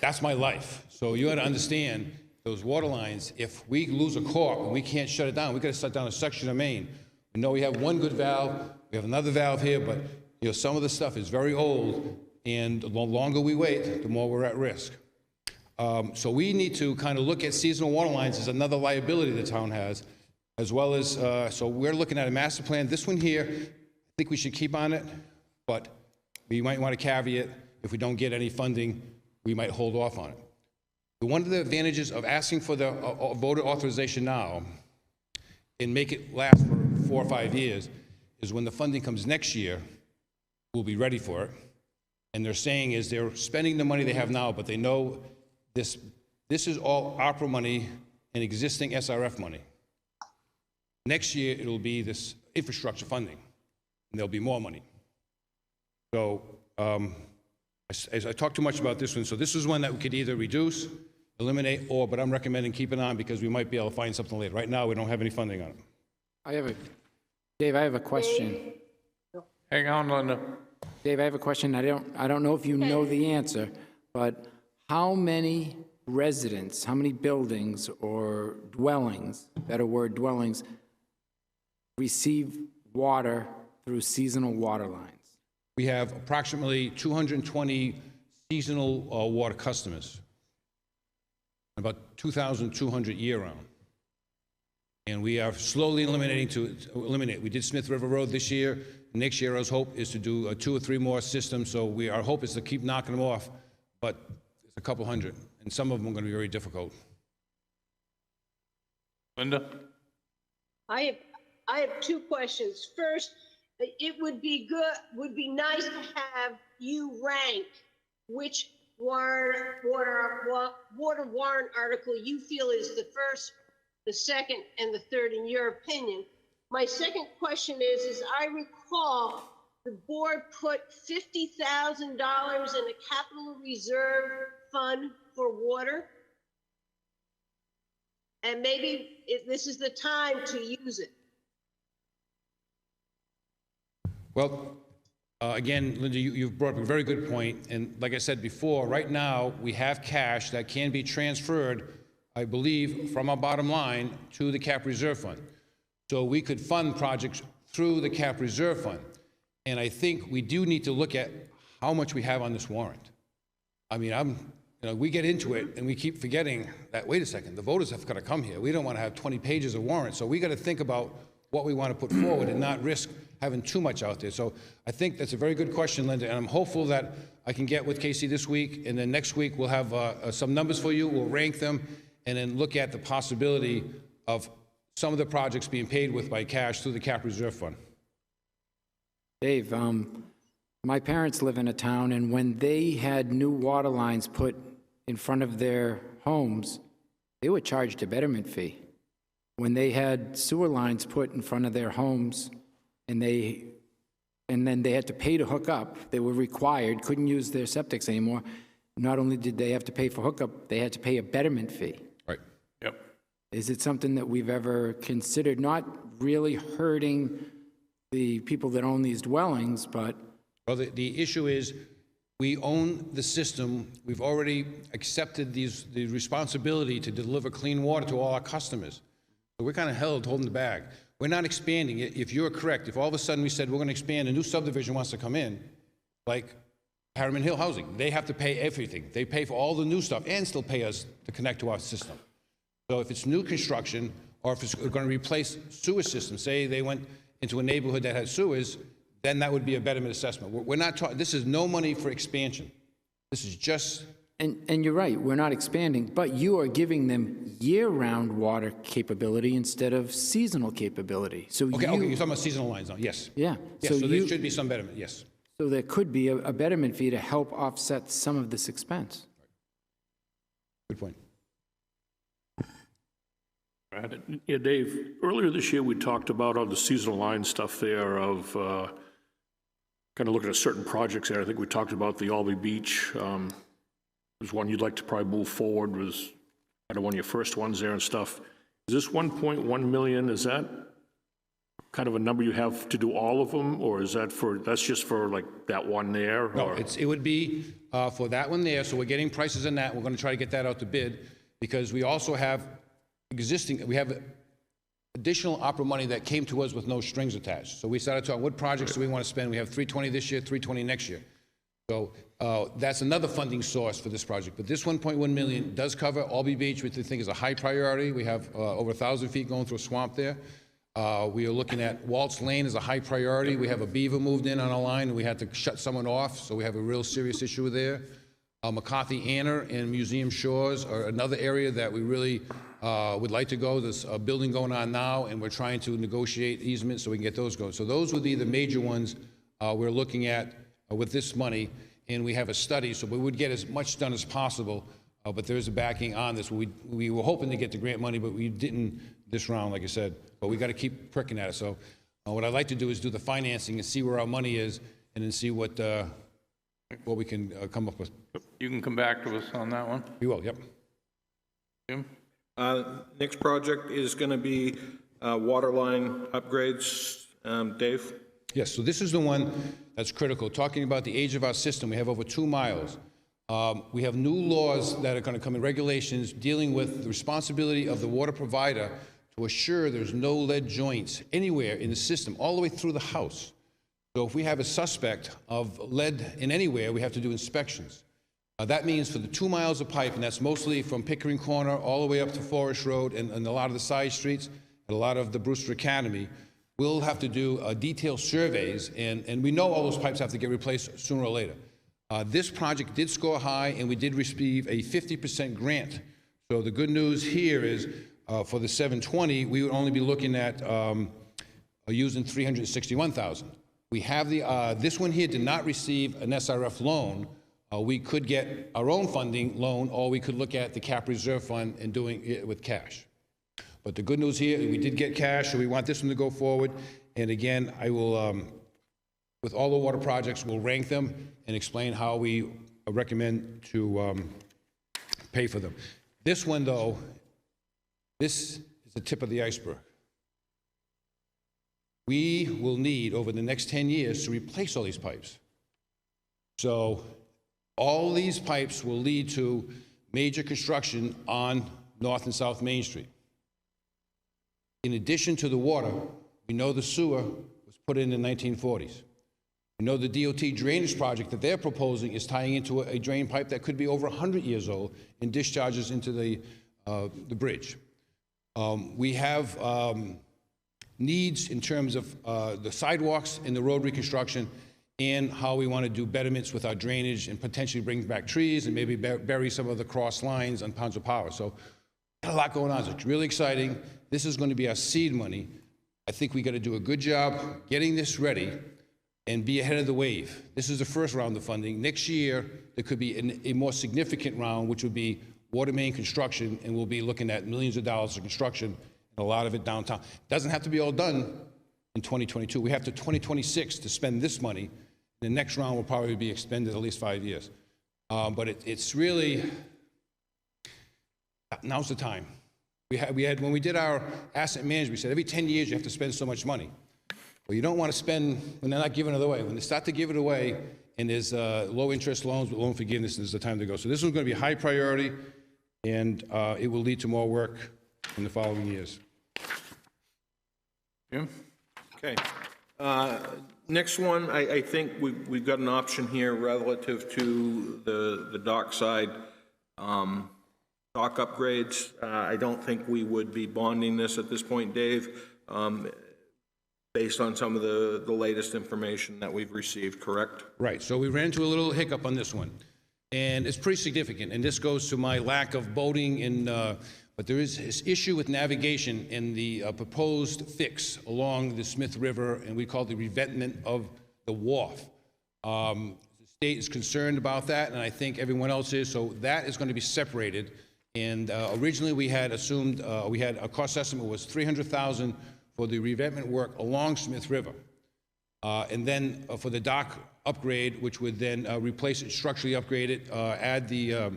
That's my life. So you got to understand those water lines, if we lose a cork and we can't shut it down, we got to shut down a section of main. We know we have one good valve, we have another valve here, but you know, some of the stuff is very old, and the longer we wait, the more we're at risk. So we need to kind of look at seasonal water lines as another liability the town has, as well as, so we're looking at a master plan. This one here, I think we should keep on it, but we might want to caveat, if we don't get any funding, we might hold off on it. One of the advantages of asking for the voter authorization now and make it last for 4 or 5 years is when the funding comes next year, we'll be ready for it. And they're saying is they're spending the money they have now, but they know this is all ARPA money and existing SRF money. Next year, it'll be this infrastructure funding, and there'll be more money. So I talked too much about this one. So this is one that we could either reduce, eliminate, or, but I'm recommending keep it on because we might be able to find something later. Right now, we don't have any funding on it. Dave, I have a question. Hang on, Linda. Dave, I have a question. I don't know if you know the answer, but how many residents, how many buildings or dwellings, better word, dwellings, receive water through seasonal water lines? We have approximately 220 seasonal water customers, about 2,200 year-round. And we are slowly eliminating to eliminate. We did Smith River Road this year. Next year, our hope is to do 2 or 3 more systems. So our hope is to keep knocking them off, but it's a couple hundred, and some of them are going to be very difficult. Linda? I have 2 questions. First, it would be nice to have you rank which water warrant article you feel is the first, the second, and the third in your opinion. My second question is I recall the board put $50,000 in a capital reserve fund for water. And maybe this is the time to use it. Well, again, Linda, you've brought up a very good point, and like I said before, right now, we have cash that can be transferred, I believe, from our bottom line to the cap reserve fund. So we could fund projects through the cap reserve fund. And I think we do need to look at how much we have on this warrant. I mean, we get into it and we keep forgetting that, wait a second, the voters have got to come here. We don't want to have 20 pages of warrants. So we got to think about what we want to put forward and not risk having too much out there. So I think that's a very good question, Linda, and I'm hopeful that I can get with Casey this week, and then next week we'll have some numbers for you, we'll rank them, and then look at the possibility of some of the projects being paid with by cash through the cap reserve fund. Dave, my parents live in a town, and when they had new water lines put in front of their homes, they were charged a betterment fee. When they had sewer lines put in front of their homes, and then they had to pay to hook up, they were required, couldn't use their septics anymore. Not only did they have to pay for hookup, they had to pay a betterment fee. Right. Yep. Is it something that we've ever considered, not really hurting the people that own these dwellings, but... Well, the issue is, we own the system. We've already accepted the responsibility to deliver clean water to all our customers. So we're kind of holding the bag. We're not expanding. If you're correct, if all of a sudden we said we're going to expand, a new subdivision wants to come in, like Harriman Hill Housing, they have to pay everything. They pay for all the new stuff and still pay us to connect to our system. So if it's new construction, or if it's going to replace sewer systems, say they went into a neighborhood that had sewers, then that would be a betterment assessment. We're not talking, this is no money for expansion. This is just... And you're right, we're not expanding, but you are giving them year-round water capability instead of seasonal capability. So Okay, you're talking about seasonal lines now, yes. Yeah. Yes, so there should be some betterment, yes. So there could be a betterment fee to help offset some of this expense. Good point. Yeah, Dave, earlier this year, we talked about all the seasonal line stuff there of kind of looking at certain projects there. I think we talked about the Albee Beach. Was one you'd like to probably move forward, was kind of one of your first ones there and stuff. Is this 1.1 million, is that kind of a number you have to do all of them, or is that that's just for like that one there? No, or? it would be for that one there, so we're getting prices on that. We're going to try to get that out to bid, because we also have we have additional opera money that came to us with no strings attached. So we started talking, what projects do we want to spend? We have 320 this year, 320 next year. So that's another funding source for this project. But this 1.1 million does cover Albee Beach, which we think is a high priority. We have over 1,000 feet going through a swamp there. We are looking at Waltz Lane as a high priority. We have a beaver moved in on our line, and we had to shut someone off, so we have a real serious issue there. McCarthy Anner and Museum Shores are another area that we really would like to go. There's a building going on now, and we're trying to negotiate easements so we can get those going. So those would be the major ones we're looking at with this money, and we have a study, so we would get as much done as possible, but there is a backing on this. We were hoping to get the grant money, but we didn't this round, like I said, but we got to keep pricking at it. So what I'd like to do is do the financing and see where our money is, and then see what we can come up with. You can come back to us on that one. We will, yep. Jim? Next project is going to be water line upgrades. Dave? Yes, so this is the one that's critical. Talking about the age of our system, we have over 2 miles. We have new laws that are going to come in, regulations dealing with the responsibility of the water provider to assure there's no lead joints anywhere in the system, all the way through the house. So if we have a suspect of lead in anywhere, we have to do inspections. That means for the 2 miles of pipe, and that's mostly from Pickering Corner all the way up to Forest Road and a lot of the side streets and a lot of the Brewster Academy, we'll have to do detailed surveys, and we know all those pipes have to get replaced sooner or later. This project did score high, and we did receive a 50% grant. So the good news here is for the 720, we would only be looking at using $361,000. We have this one here did not receive an SRF loan. We could get our own funding loan, or we could look at the cap reserve fund and doing it with cash. But the good news here, we did get cash, so we want this one to go forward. And again, I will, with all the water projects, we'll rank them and explain how we recommend to pay for them. This one, though, this is the tip of the iceberg. We will need, over the next 10 years, to replace all these pipes. So all these pipes will lead to major construction on North and South Main Street. In addition to the water, we know the sewer was put in the 1940s. We know the DOT drainage project that they're proposing is tying into a drain pipe that could be over 100 years old and discharges into the bridge. We have needs in terms of the sidewalks and the road reconstruction and how we want to do betterments with our drainage and potentially bring back trees and maybe bury some of the cross lines on Pounds of Power. So got a lot going on. So it's really exciting. This is going to be our seed money. I think we got to do a good job getting this ready and be ahead of the wave. This is the first round of funding. Next year, there could be a more significant round, which would be water main construction, and we'll be looking at millions of dollars of construction, and a lot of it downtown. It doesn't have to be all done in 2022. We have to 2026 to spend this money. The next round will probably be expended at least 5 years. But it's really, now's the time. We had, when we did our asset management, we said every 10 years you have to spend so much money. Well, you don't want to spend when they're not giving it away. When they start to give it away and there's low interest loans with loan forgiveness, is the time to go. So this one's going to be a high priority, and it will lead to more work in the following years. Jim? Okay. Next one, I think we've got an option here relative to the dockside dock upgrades. I don't think we would be bonding this at this point, Dave, based on some of the latest information that we've received, correct? Right. So we ran into a little hiccup on this one, and it's pretty significant. And this goes to my lack of boating in. But there is this issue with navigation in the proposed fix along the Smith River, and we call it the revetment of the wharf. The state is concerned about that, and I think everyone else is, so that is going to be separated. And originally we had assumed, we had a cost estimate was $300,000 for the revetment work along Smith River. And then for the dock upgrade, which would then replace it, structurally upgrade it, add the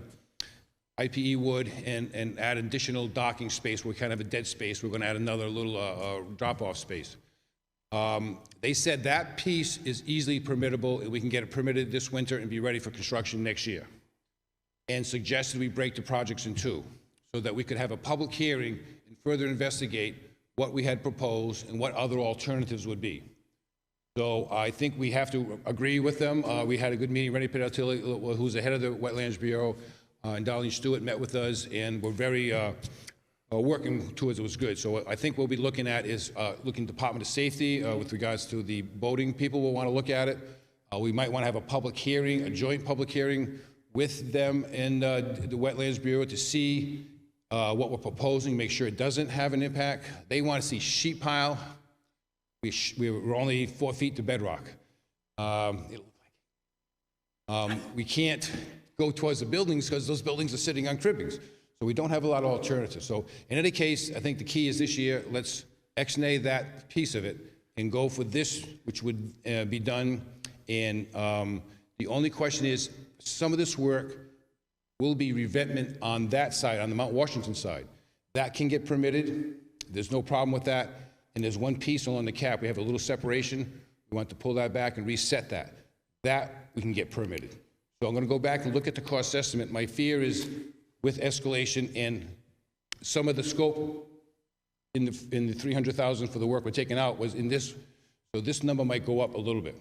IPE wood and add additional docking space. We kind of have a dead space. We're going to add another little drop-off space. They said that piece is easily permittable, and we can get it permitted this winter and be ready for construction next year. And suggested we break the projects in two so that we could have a public hearing and further investigate what we had proposed and what other alternatives would be. So I think we have to agree with them. We had a good meeting. Rennie Pedatilli, who's the head of the Wetlands Bureau, and Darlene Stewart met with us, and we're very working towards it. Was good. So I think what we'll be looking at is looking at Department of Safety with regards to the boating people will want to look at it. We might want to have a public hearing, a joint public hearing with them and the Wetlands Bureau to see what we're proposing, make sure it doesn't have an impact. They want to see sheet pile. We're only 4 feet to bedrock. We can't go towards the buildings because those buildings are sitting on cribbings. So we don't have a lot of alternatives. So in any case, I think the key is this year, let's ex-nay that piece of it and go for this, which would be done. And the only question is, some of this work will be revetment on that side, on the Mount Washington side. That can get permitted. There's no problem with that. And there's one piece along the cap. We have a little separation. We want to pull that back and reset that. That we can get permitted. So I'm going to go back and look at the cost estimate. My fear is with escalation and some of the scope in the $300,000 for the work we're taking out was in this. So this number might go up a little bit.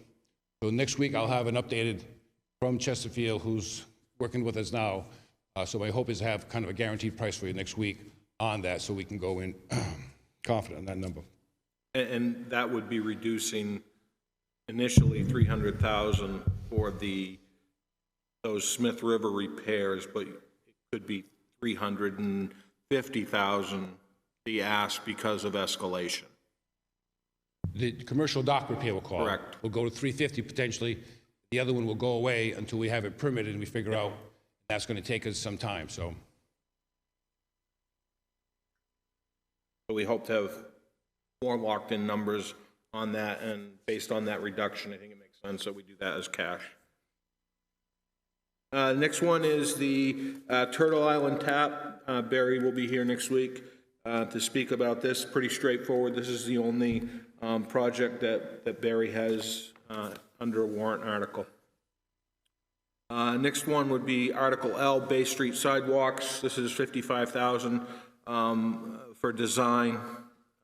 So next week I'll have an updated from Chesterfield, who's working with us now. So my hope is to have kind of a guaranteed price for you next week on that, so we can go in confident on that number. And that would be reducing initially $300,000 for those Smith River repairs, but it could be $350,000 the ask because of escalation. The commercial dock repair will call. Correct. We'll go to 350 potentially. The other one will go away until we have it permitted and we figure out that's going to take us some time. So we hope to have more locked-in numbers on that, and based on that reduction, I think it makes makes sense that we do that as cash. Next one is the Turtle Island Tap. Barry will be here next week to speak about this. Pretty straightforward. This is the only project that Barry has under a warrant article. Next one would be Article L, Bay Street sidewalks. This is $55,000 for design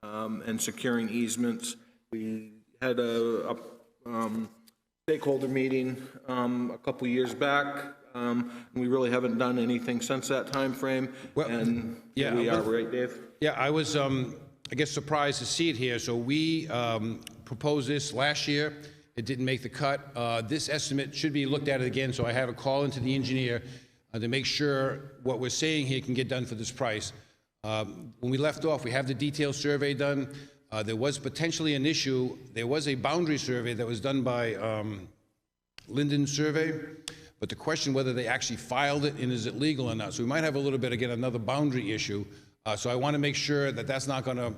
and securing easements. We had a stakeholder meeting a couple years back. We really haven't done anything since that time frame. Well, and yeah, here we are, right, Dave? Yeah, I was, I guess, surprised to see it here. So we proposed this last year. It didn't make the cut. This estimate should be looked at again, so I have a call into the engineer to make sure what we're saying here can get done for this price. When we left off, we have the detailed survey done. There was potentially an issue. There was a boundary survey that was done by Linden Survey, but the question whether they actually filed it and is it legal or not. So we might have a little bit, again, another boundary issue. So I want to make sure that that's not going to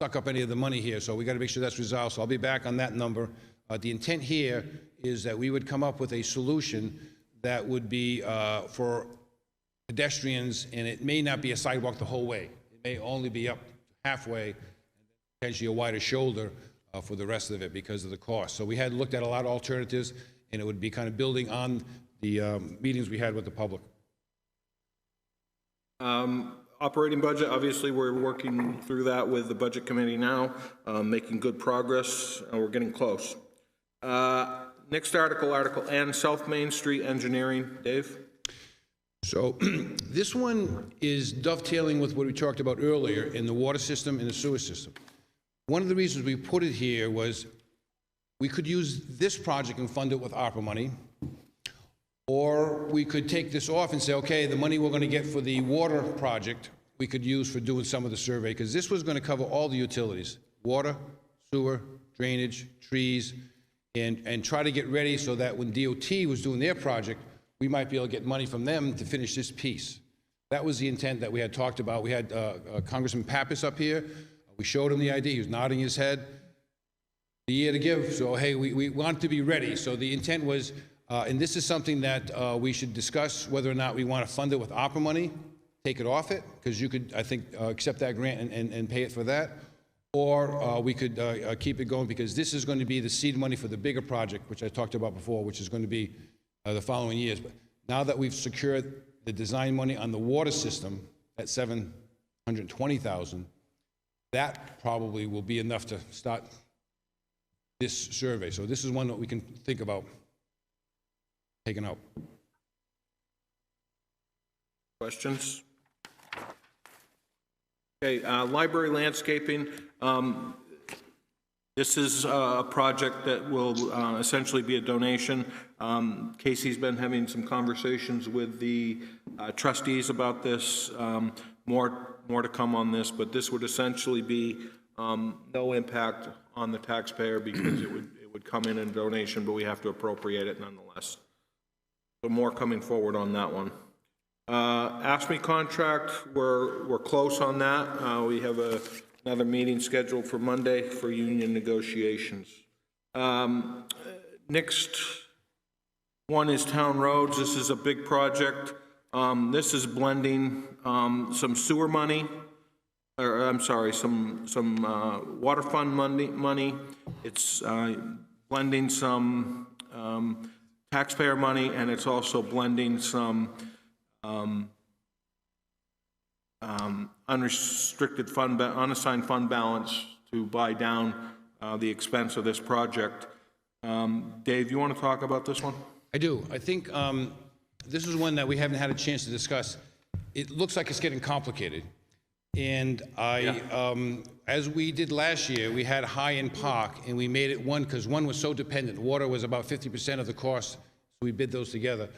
suck up any of the money here. So we got to make sure that's resolved. So I'll be back on that number. The intent here is that we would come up with a solution that would be for pedestrians, and it may not be a sidewalk the whole way. It may only be up halfway, and potentially a wider shoulder for the rest of it because of the cost. So we had looked at a lot of alternatives, and it would be kind of building on the meetings we had with the public. Operating budget, obviously, we're working through that with the budget committee now, making good progress, and we're getting close. Next article, Article N, South Main Street Engineering. Dave? So this one is dovetailing with what we talked about earlier in the water system and the sewer system. One of the reasons we put it here was we could use this project and fund it with ARPA money, or we could take this off and say, okay, the money we're going to get for the water project, we could use for doing some of the survey, because this was going to cover all the utilities, water, sewer, drainage, trees, and try to get ready so that when DOT was doing their project, we might be able to get money from them to finish this piece. That was the intent that we had talked about. We had Congressman Pappas up here. We showed him the idea. He was nodding his head. The year to give. So, hey, we want to be ready. So the intent was, and this is something that we should discuss whether or not we want to fund it with ARPA money, take it off it, because you could, I think, accept that grant and pay it for that. Or we could keep it going, because this is going to be the seed money for the bigger project, which I talked about before, which is going to be the following years. But now that we've secured the design money on the water system at $720,000, that probably will be enough to start this survey. So this is one that we can think about taking out. Questions? Okay, library landscaping. This is a project that will essentially be a donation. Casey's been having some conversations with the trustees about this. More to come on this, but this would essentially be no impact on the taxpayer, because it would come in a donation, but we have to appropriate it nonetheless. So more coming forward on that one. AFSCME contract, we're close on that. We have another meeting scheduled for Monday for union negotiations. Next one is town roads. This is a big project. This is blending some sewer money, or I'm sorry, some water fund money. It's blending some taxpayer money, and it's also blending some unrestricted fund, unassigned fund balance to buy down the expense of this project. Dave, you want to talk about this one? I do. I think this is one that we haven't had a chance to discuss. It looks like it's getting complicated. And as we did last year, we had High and Park, and we made it one because one was so dependent. Water was about 50% of the cost, so we bid those together.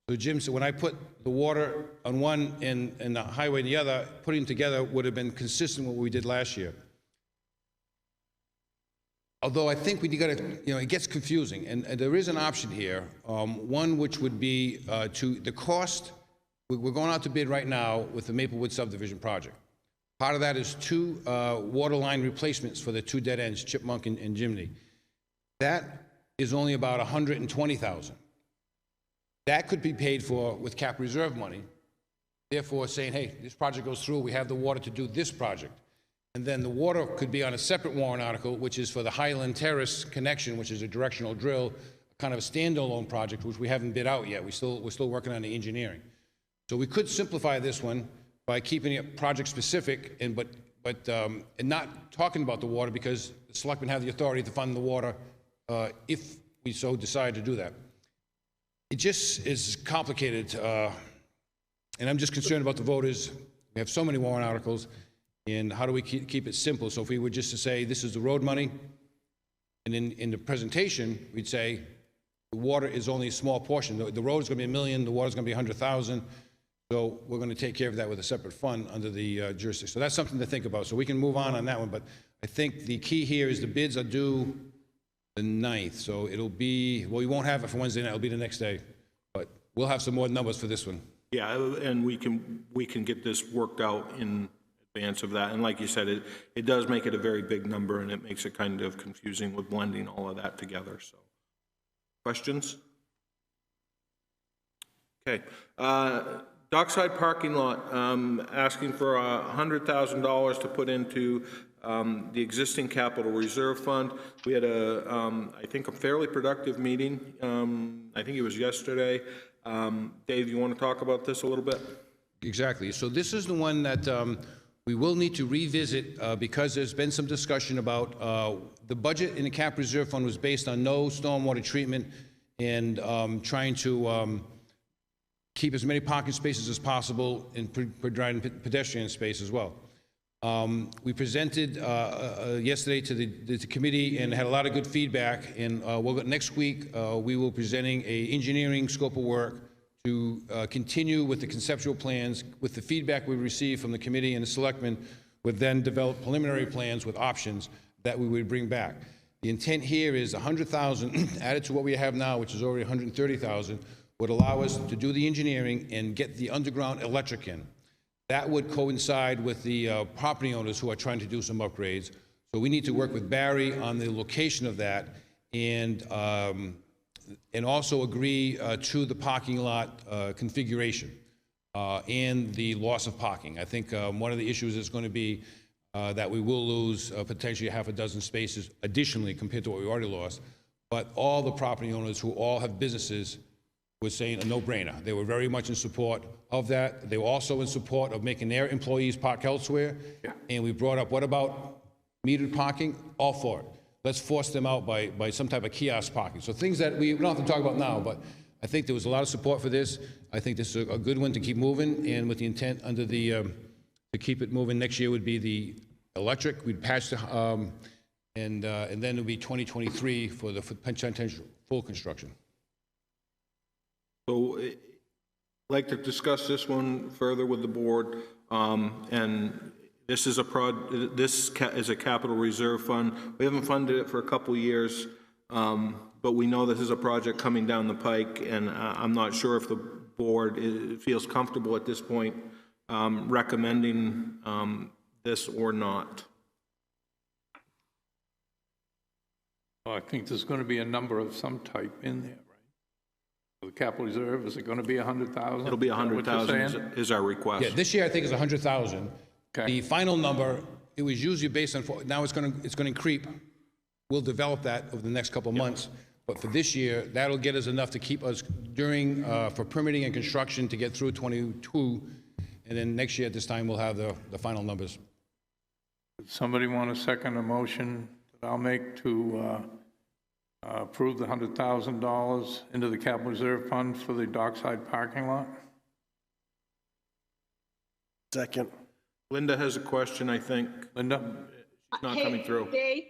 So Jim said, when I put the water on one and the highway on the other, putting them together would have been consistent with what we did last year. Although I think we got to, it gets confusing, and there is an option here, one which would be to the cost. We're going out to bid right now with the Maplewood subdivision project. Part of that is 2 water line replacements for the 2 dead ends, Chipmunk and Jimney. That is only about 120,000. That could be paid for with cap reserve money, therefore saying, hey, this project goes through, we have the water to do this project. And then the water could be on a separate warrant article, which is for the Highland Terrace connection, which is a directional drill, kind of a standalone project, which we haven't bid out yet. We're still working on the engineering. So we could simplify this one by keeping it project specific and not talking about the water, because the selectmen have the authority to fund the water if we so decide to do that. It just is complicated, and I'm just concerned about the voters. We have so many warrant articles, and how do we keep it simple? So if we were just to say, this is the road money, and in the presentation, we'd say, the water is only a small portion. The road is going to be $1 million, the water is going to be 100,000, so we're going to take care of that with a separate fund under the jurisdiction. So that's something to think about. So we can move on that one, but I think the key here is the bids are due the 9th, so it'll be, well, we won't have it for Wednesday night, it'll be the next day, but we'll have some more numbers for this one. Yeah, and we can get this worked out in advance of that. And like you said, it does make it a very big number, and it makes it kind of confusing with blending all of that together. So, questions? Okay. Dockside parking lot, asking for $100,000 to put into the existing capital reserve fund. We had I think a fairly productive meeting. I think it was yesterday. Dave, you want to talk about this a little bit? Exactly. So this is the one that we will need to revisit because there's been some discussion about the budget in the cap reserve fund was based on no stormwater treatment and trying to keep as many parking spaces as possible and providing pedestrian space as well. We presented yesterday to the committee and had a lot of good feedback, and next week we will be presenting an engineering scope of work to continue with the conceptual plans. With the feedback we received from the committee and the selectmen, would then develop preliminary plans with options that we would bring back. The intent here is 100,000 added to what we have now, which is already 130,000, would allow us to do the engineering and get the underground electric in. That would coincide with the property owners who are trying to do some upgrades. So we need to work with Barry on the location of that and also agree to the parking lot configuration and the loss of parking. I think one of the issues is going to be that we will lose potentially half a dozen spaces additionally compared to what we already lost. But all the property owners who all have businesses was saying a no-brainer. They were very much in support of that. They were also in support of making their employees park elsewhere. Yeah. And we brought up, what about metered parking? All for it. Let's force them out by some type of kiosk parking. So things that we don't have to talk about now, but I think there was a lot of support for this. I think this is a good one to keep moving, and with the intent under the, to keep it moving next year would be the electric. We'd patch the, and then it would be 2023 for the potential full construction. So I'd like to discuss this one further with the board, and this is a capital reserve fund. We haven't funded it for a couple years, but we know this is a project coming down the pike, and I'm not sure if the board feels comfortable at this point recommending this or not. Well, I think there's going to be a number of some type in there. The capital reserve, is it going to be 100,000? It'll be 100,000 is our request. Yeah, this year I think it's 100,000. Okay. The final number, it was usually based on, now it's going to creep. We'll develop that over the next couple of months. But for this year, that'll get us enough to keep us during, for permitting and construction to get through 22. And then next year at this time, we'll have the final numbers. Does somebody want to second a motion that I'll make to approve the $100,000 into the capital reserve fund for the dockside parking lot? Second. Linda has a question, I think. Linda? She's not coming through. Dave,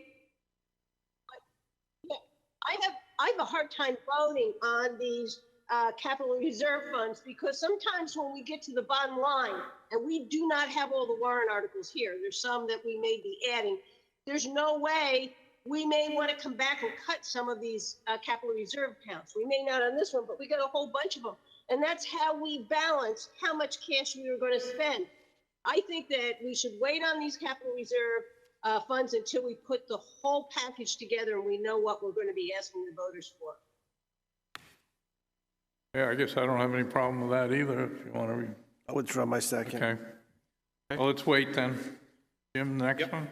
I have a hard time voting on these capital reserve funds because sometimes when we get to the bottom line, and we do not have all the warrant articles here, there's some that we may be adding, there's no way. We may want to come back and cut some of these capital reserve accounts. We may not on this one, but we got a whole bunch of them. And that's how we balance how much cash we were going to spend. I think that we should wait on these capital reserve funds until we put the whole package together and we know what we're going to be asking the voters for. Yeah, I guess I don't have any problem with that either, if you want to read. I'll withdraw my second. Okay. Well, let's wait then. Jim, the next one?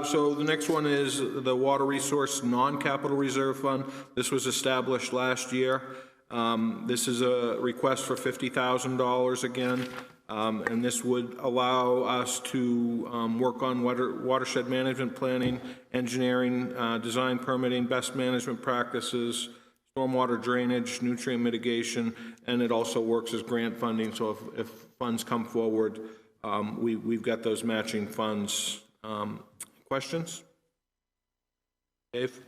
So the next one is the Water Resource Non-Capital Reserve Fund. This was established last year. This is a request for $50,000 again, and this would allow us to work on watershed management planning, engineering, design permitting, best management practices, stormwater drainage, nutrient mitigation, and it also works as grant funding. So if funds come forward, we've got those matching funds. Questions? Dave?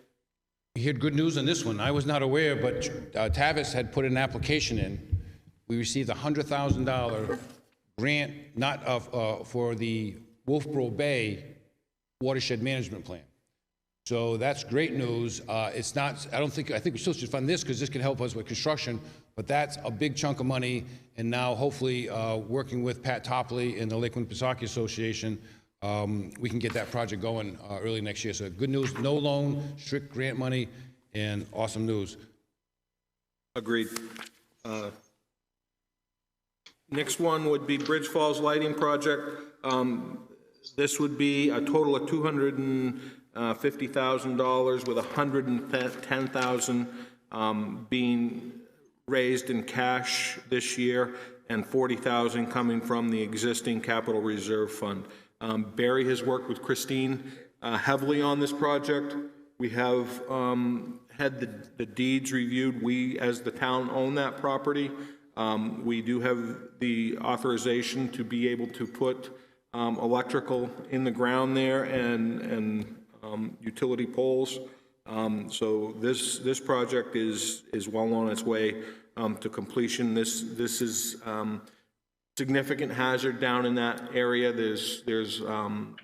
We had good news on this one. I was not aware, but Tavis had put an application in. We received a $100,000 grant, not for the Wolfeboro Bay Watershed Management Plan. So that's great news. It's not, I think we still should fund this because this can help us with construction, but that's a big chunk of money. And now hopefully working with Pat Topley and the Lakeland Pisaki Association, we can get that project going early next year. So good news, no loan, strict grant money, and awesome news. Agreed. Next one would be Bridge Falls Lighting Project. This would be a total of $250,000 with $110,000 being raised in cash this year and $40,000 coming from the existing capital reserve fund. Barry has worked with Christine heavily on this project. We have had the deeds reviewed. We, as the town, own that property. We do have the authorization to be able to put electrical in the ground there and utility poles. So this project is well on its way to completion. This is significant hazard down in that area. There's some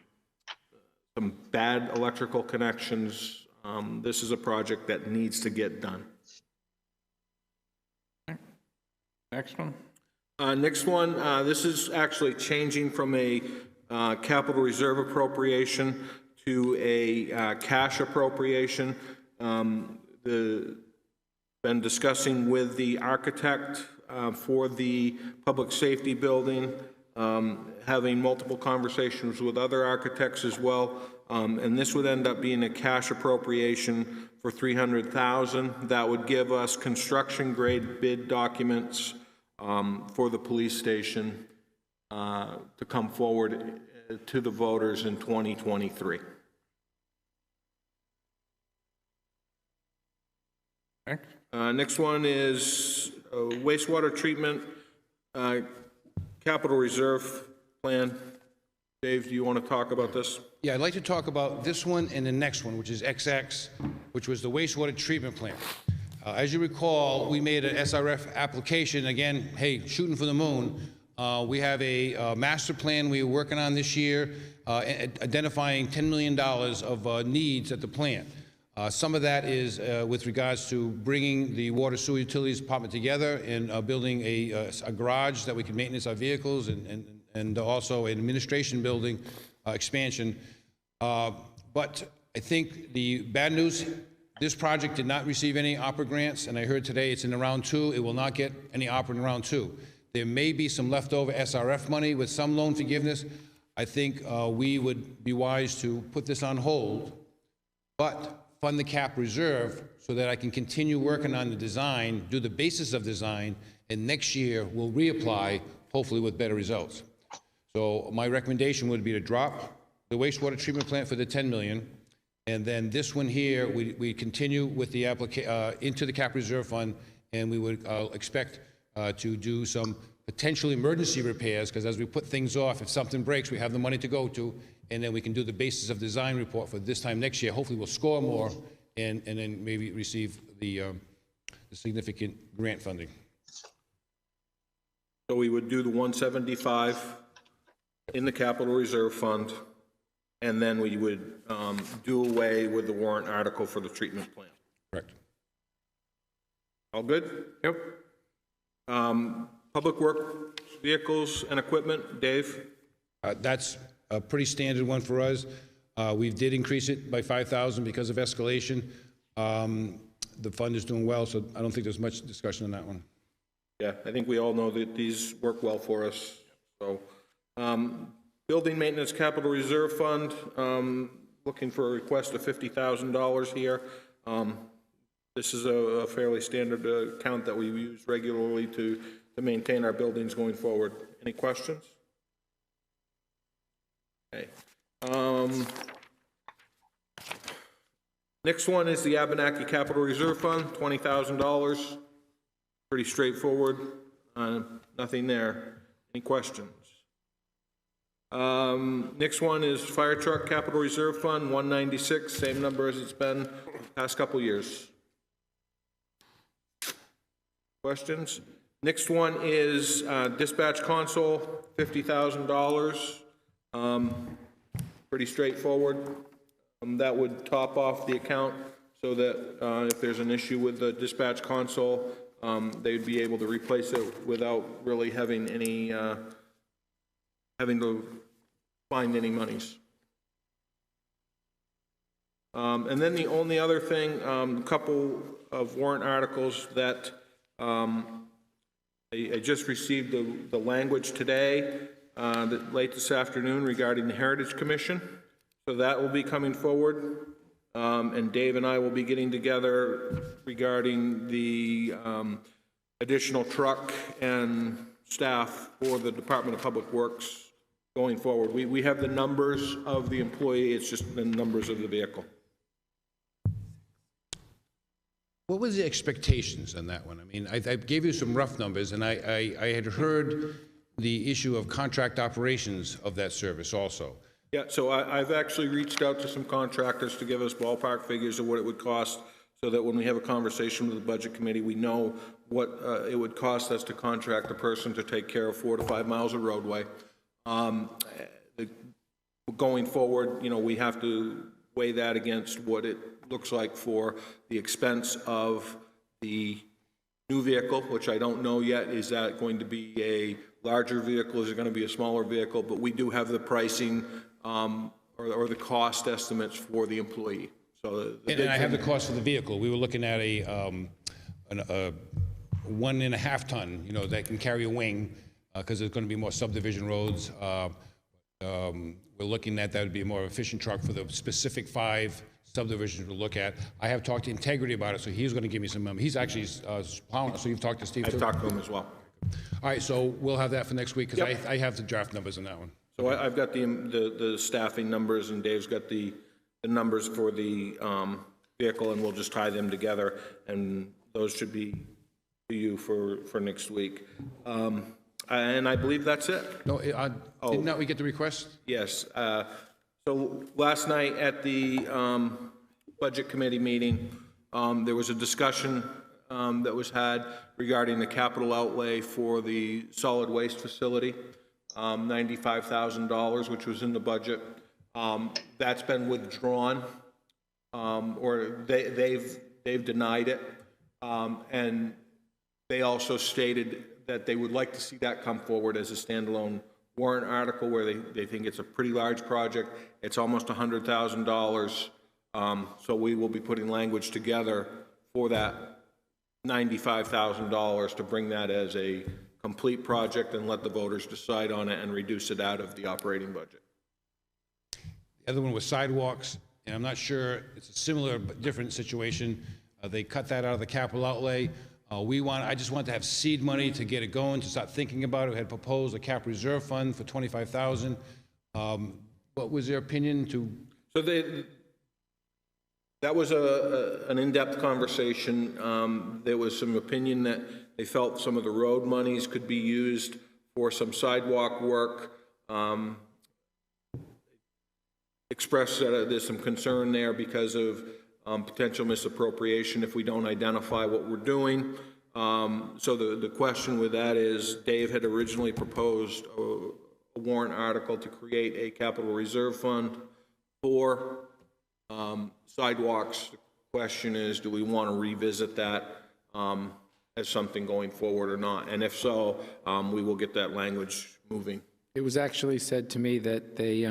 bad electrical connections. This is a project that needs to get done. Next one? Next one, this is actually changing from a capital reserve appropriation to a cash appropriation. Been discussing with the architect for the public safety building, having multiple conversations with other architects as well, and this would end up being a cash appropriation for $300,000. That would give us construction grade bid documents for the police station to come forward to the voters in 2023. Next one is wastewater treatment capital reserve plan. Dave, do you want to talk about this? Yeah, I'd like to talk about this one and the next one, which is XX, which was the wastewater treatment plant. As you recall, we made an SRF application, again, hey, shooting for the moon. We have a master plan we are working on this year, identifying $10 million of needs at the plant. Some of that is with regards to bringing the water sewer utilities department together and building a garage that we can maintenance our vehicles and also an administration building expansion. But I think the bad news, this project did not receive any opera grants, and I heard today it's in round 2. It will not get any opera in round 2. There may be some leftover SRF money with some loan forgiveness. I think we would be wise to put this on hold, but fund the cap reserve so that I can continue working on the design, do the basis of design, and next year we'll reapply, hopefully with better results. So my recommendation would be to drop the wastewater treatment plant for the $10 million, and then this one here, we continue with the into the cap reserve fund, and we would expect to do some potential emergency repairs, because as we put things off, if something breaks, we have the money to go to, and then we can do the basis of design report for this time next year. Hopefully we'll score more and then maybe receive the significant grant funding. So we would do the 175 in the capital reserve fund, and then we would do away with the warrant article for the treatment plant. Correct. All good? Yep. Public work vehicles and equipment, Dave? That's a pretty standard one for us. We did increase it by 5,000 because of escalation. The fund is doing well, so I don't think there's much discussion on that one. Yeah, I think we all know that these work well for us. So, Building Maintenance Capital Reserve Fund, looking for a request of $50,000 here. This is a fairly standard account that we use regularly to maintain our buildings going forward. Any questions? Okay. Next one is the Abenaki Capital Reserve Fund, $20,000. Pretty straightforward. Nothing there. Any questions? Next one is Fire Truck Capital Reserve Fund, 196, same number as it's been the past couple years. Questions? Next one is Dispatch Console, $50,000. Pretty straightforward. That would top off the account so that if there's an issue with the Dispatch Console, they'd be able to replace it without really having any, having to find any monies. And then the only other thing, a couple of warrant articles that I just received the language today, late this afternoon, regarding the Heritage Commission. So that will be coming forward. And Dave and I will be getting together regarding the additional truck and staff for the Department of Public Works going forward. We have the numbers of the employee, it's just the numbers of the vehicle. What was the expectations on that one? I mean, I gave you some rough numbers, and I had heard the issue of contract operations of that service also. Yeah, so I've actually reached out to some contractors to give us ballpark figures of what it would cost, so that when we have a conversation with the Budget Committee, we know what it would cost us to contract a person to take care of 4 to 5 miles of roadway. Going forward, you know, we have to weigh that against what it looks like for the expense of the new vehicle, which I don't know yet. Is that going to be a larger vehicle? Is it going to be a smaller vehicle? But we do have the pricing or the cost estimates for the employee. So and I have the cost of the vehicle. We were looking at a 1.5 ton, you know, that can carry a wing, because there's going to be more subdivision roads. We're looking at that would be a more efficient truck for the specific 5 subdivisions to look at. I have talked to Integrity about it, so he's going to give me some. He's actually plowing. So you've talked to Steve too? I've talked to him as well. All right, so we'll have that for next week, because I have the draft numbers on that one. So I've got the staffing numbers, and Dave's got the numbers for the vehicle, and we'll just tie them together, and those should be to you for next week. And I believe that's it. No, did not we get the request? Yes. So last night at the Budget Committee meeting, there was a discussion that was had regarding the capital outlay for the solid waste facility, $95,000, which was in the budget. That's been withdrawn, or they've denied it, and they also stated that they would like to see that come forward as a standalone warrant article, where they think it's a pretty large project. It's almost $100,000, so we will be putting language together for that $95,000 to bring that as a complete project and let the voters decide on it and reduce it out of the operating budget. The other one was sidewalks, and I'm not sure, it's a similar but different situation. They cut that out of the capital outlay. I just want to have seed money to get it going, to start thinking about it. We had proposed a cap reserve fund for $25,000. What was their opinion to? So that was an in-depth conversation. There was some opinion that they felt some of the road monies could be used for some sidewalk work. Expressed that there's some concern there because of potential misappropriation if we don't identify what we're doing. So the question with that is, Dave had originally proposed a warrant article to create a capital reserve fund for sidewalks. The question is, do we want to revisit that as something going forward or not? And if so, we will get that language moving. It was actually said to me that they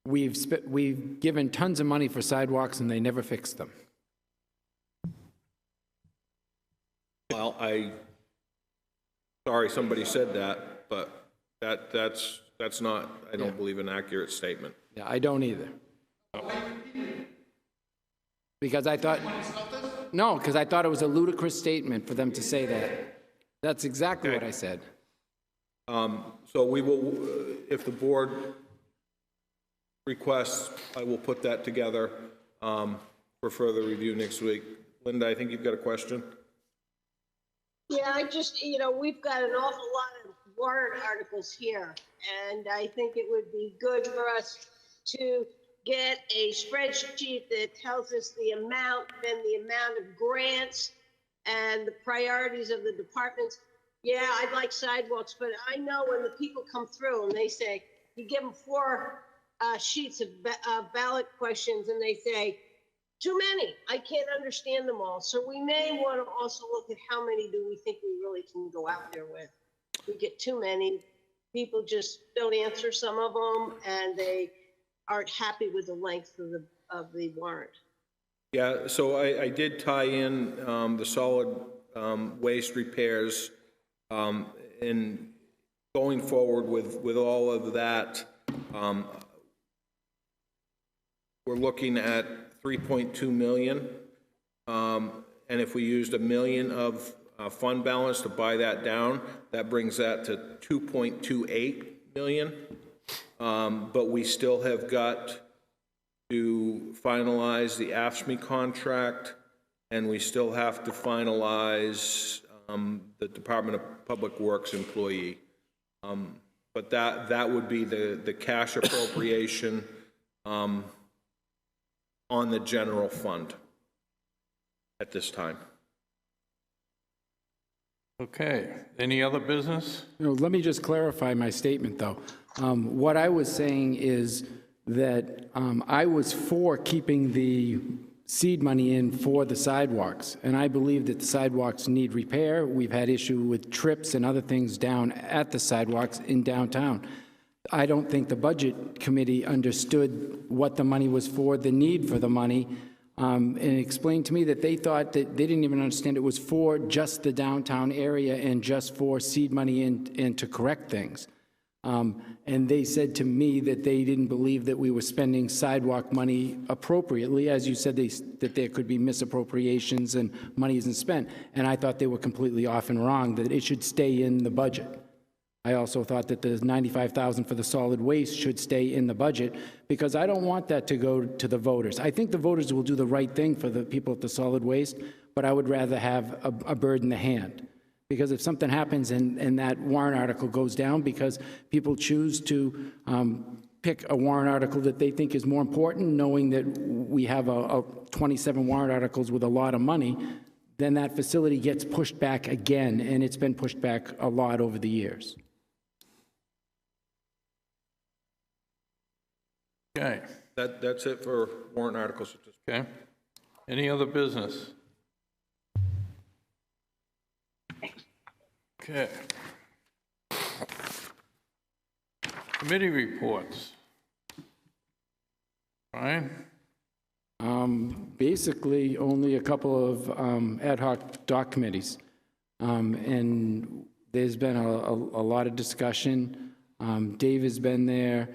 we've given tons of money for sidewalks and they never fixed them. Well, sorry somebody said that, but that's not, I don't believe, an accurate statement. Yeah, I don't either. Because I thought, no, because I thought it was a ludicrous statement for them to say that. That's exactly what I said. So we will, if the board requests, I will put that together for further review next week. Linda, I think you've got a question? Yeah, I just, we've got an awful lot of warrant articles here, and I think it would be good for us to get a spreadsheet that tells us the amount, then the amount of grants and the priorities of the departments. Yeah, I'd like sidewalks, but I know when the people come through and they say, you give them 4 sheets of ballot questions and they say, too many, I can't understand them all. So we may want to also look at how many do we think we really can go out there with. We get too many, people just don't answer some of them, and they aren't happy with the length of the warrant. Yeah, so I did tie in the solid waste repairs, and going forward with all of that, we're looking at 3.2 million, and if we used $1 million of fund balance to buy that down, that brings that to 2.28 million. But we still have got to finalize the AFSCME contract, and we still have to finalize the Department of Public Works employee. But that would be the cash appropriation on the general fund at this time. Okay, any other business? Let me just clarify my statement, though. What I was saying is that I was for keeping the seed money in for the sidewalks, and I believe that the sidewalks need repair. We've had issue with trips and other things down at the sidewalks in downtown. I don't think the Budget Committee understood what the money was for, the need for the money, and explained to me that they thought that they didn't even understand it was for just the downtown area and just for seed money in to correct things. And they said to me that they didn't believe that we were spending sidewalk money appropriately. As you said, that there could be misappropriations and money isn't spent. And I thought they were completely off and wrong, that it should stay in the budget. I also thought that the $95,000 for the solid waste should stay in the budget, because I don't want that to go to the voters. I think the voters will do the right thing for the people at the solid waste, but I would rather have a bird in the hand. Because if something happens and that warrant article goes down because people choose to pick a warrant article that they think is more important, knowing that we have 27 warrant articles with a lot of money, then that facility gets pushed back again, and it's been pushed back a lot over the years. Okay. That's it for warrant articles. Okay. Any other business? Okay. Committee reports. Brian? Basically, only a couple of ad hoc doc committees. And there's been a lot of discussion. Dave has been there.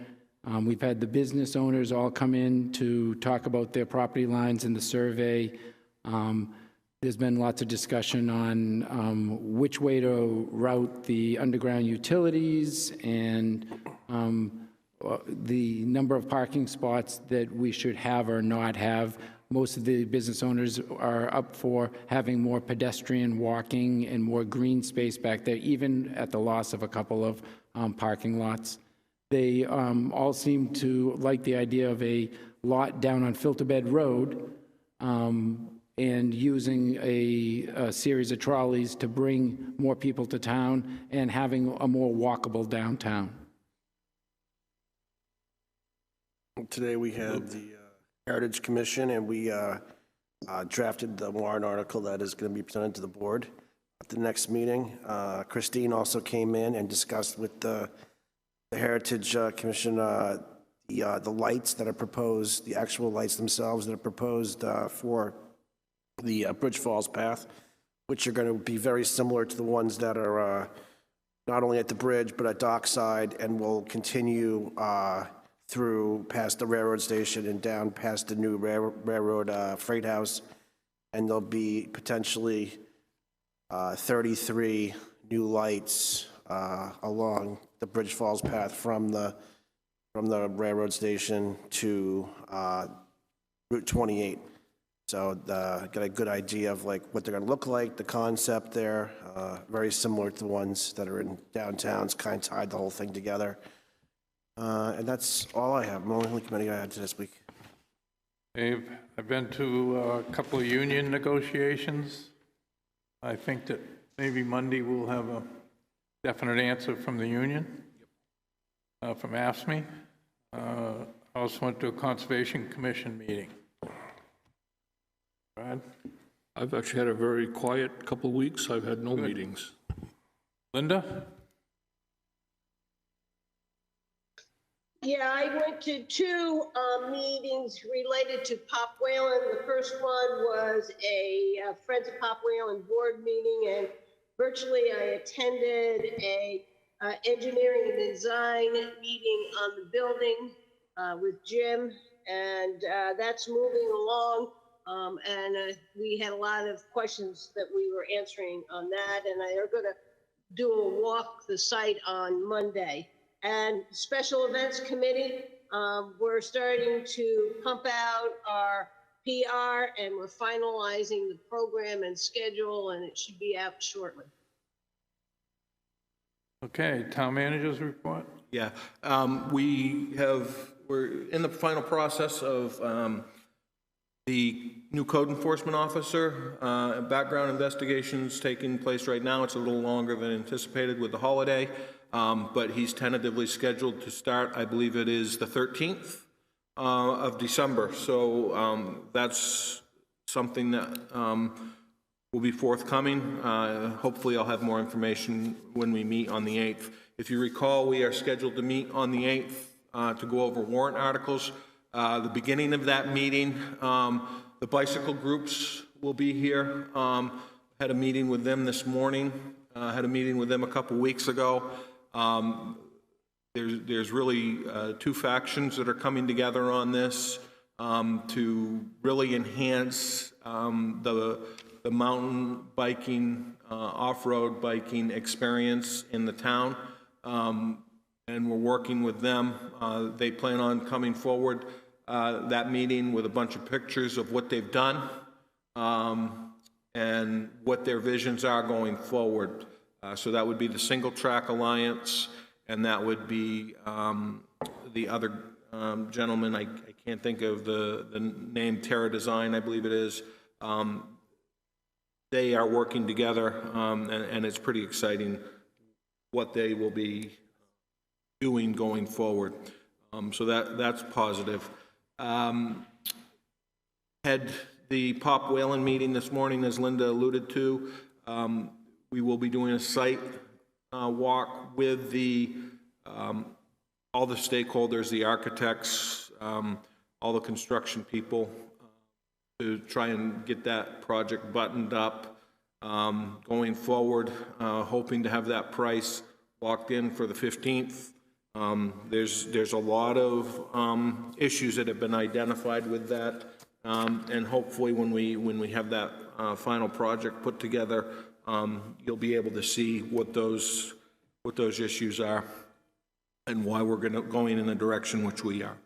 We've had the business owners all come in to talk about their property lines in the survey. There's been lots of discussion on which way to route the underground utilities and the number of parking spots that we should have or not have. Most of the business owners are up for having more pedestrian walking and more green space back there, even at the loss of a couple of parking lots. They all seem to like the idea of a lot down on Filterbed Road and using a series of trolleys to bring more people to town and having a more walkable downtown. Today we had the Heritage Commission, and we drafted the warrant article that is going to be presented to the board at the next meeting. Christine also came in and discussed with the Heritage Commission the lights that are proposed, the actual lights themselves that are proposed for the Bridge Falls path, which are going to be very similar to the ones that are not only at the bridge, but at Dockside, and will continue through past the railroad station and down past the new railroad freight house. And there'll be potentially 33 new lights along the Bridge Falls path from the railroad station to Route 28. So got a good idea of like what they're going to look like, the concept there, very similar to the ones that are in downtown. It's kind of tied the whole thing together. And that's all I have. The only committee I had to this week. Dave, I've been to a couple of union negotiations. I think that maybe Monday we'll have a definite answer from the union, from AFSCME. I also went to a Conservation Commission meeting. Brad? I've actually had a very quiet couple of weeks. I've had no meetings. Linda? Yeah, I went to two meetings related to Pop Whalen. The first one was a Friends of Pop Whalen board meeting, and virtually I attended a engineering and design meeting on the building with Jim, and that's moving along. And we had a lot of questions that we were answering on that, and they're going to do a walk the site on Monday. And Special Events Committee, we're starting to pump out our PR, and we're finalizing the program and schedule, and it should be out shortly. Okay, town manager's report? Yeah, we're in the final process of the new code enforcement officer, background investigations taking place right now. It's a little longer than anticipated with the holiday, but he's tentatively scheduled to start, I believe it is the 13th of December. So that's something that will be forthcoming. Hopefully I'll have more information when we meet on the 8th. If you recall, we are scheduled to meet on the 8th to go over warrant articles. The beginning of that meeting, the bicycle groups will be here. Had a meeting with them this morning, had a meeting with them a couple weeks ago. There's really two factions that are coming together on this to really enhance the mountain biking, off-road biking experience in the town. And we're working with them. They plan on coming forward that meeting with a bunch of pictures of what they've done and what their visions are going forward. So that would be the Single Track Alliance, and that would be the other gentleman, I can't think of the name, Terra Design, I believe it is. They are working together, and it's pretty exciting what they will be doing going forward. So that's positive. Had the Pop Whalen meeting this morning, as Linda alluded to. We will be doing a site walk with all the stakeholders, the architects, all the construction people, to try and get that project buttoned up going forward, hoping to have that price locked in for the 15th. There's a lot of issues that have been identified with that, and hopefully when we have that final project put together, you'll be able to see what those issues are and why we're going in the direction which we are.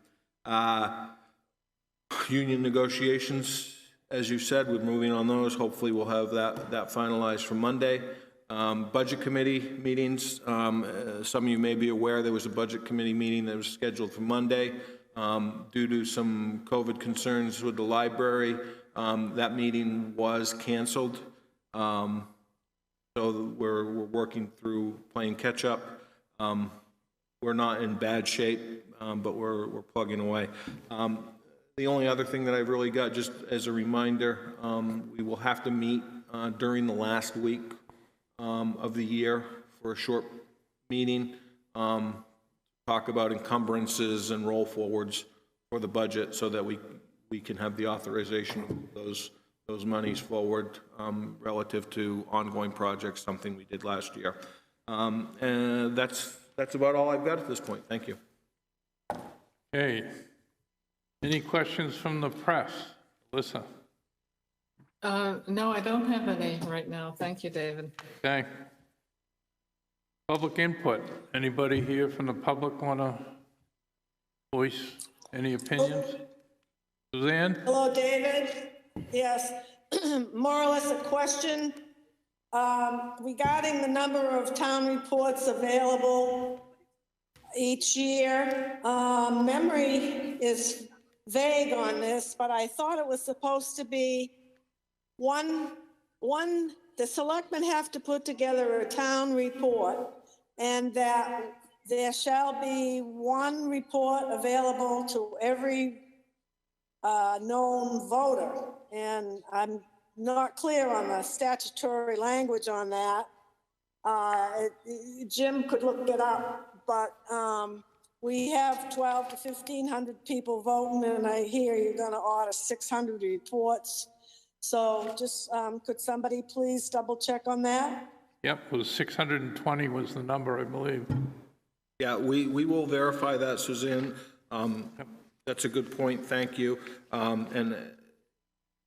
Union negotiations, as you said, we're moving on those. Hopefully we'll have that finalized for Monday. Budget committee meetings, some of you may be aware there was a budget committee meeting that was scheduled for Monday. Due to some COVID concerns with the library, that meeting was canceled. So we're working through playing catch up. We're not in bad shape, but we're plugging away. The only other thing that I've really got, just as a reminder, we will have to meet during the last week of the year for a short meeting talk about encumbrances and roll forwards for the budget so that we can have the authorization of those monies forward relative to ongoing projects, something we did last year. And that's about all I've got at this point. Thank you. Okay. Any questions from the press? Alyssa? No, I don't have any right now. Thank you, David. Okay. Public input. Anybody here from the public want to voice any opinions? Suzanne? Hello, David. Yes, more or less a question regarding the number of town reports available each year. Memory is vague on this, but I thought it was supposed to be one, the selectmen have to put together a town report, and that there shall be one report available to every known voter. And I'm not clear on the statutory language on that. Jim could look it up, but we have 1,200 to 1,500 people voting, and I hear you're going to order 600 reports. So just could somebody please double check on that? Yep, it was 620 was the number, I believe. Yeah, we will verify that, Suzanne. That's a good point. Thank you. And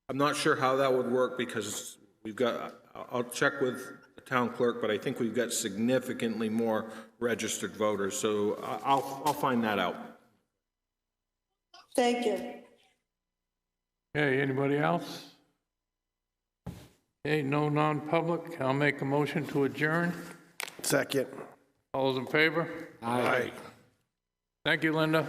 I'm not sure how that would work because we've got, I'll check with the town clerk, but I think we've got significantly more registered voters. So I'll find that out. Thank you. Okay, anybody else? Okay, no non-public. I'll make a motion to adjourn. Second. All those in favor? Aye. Thank you, Linda.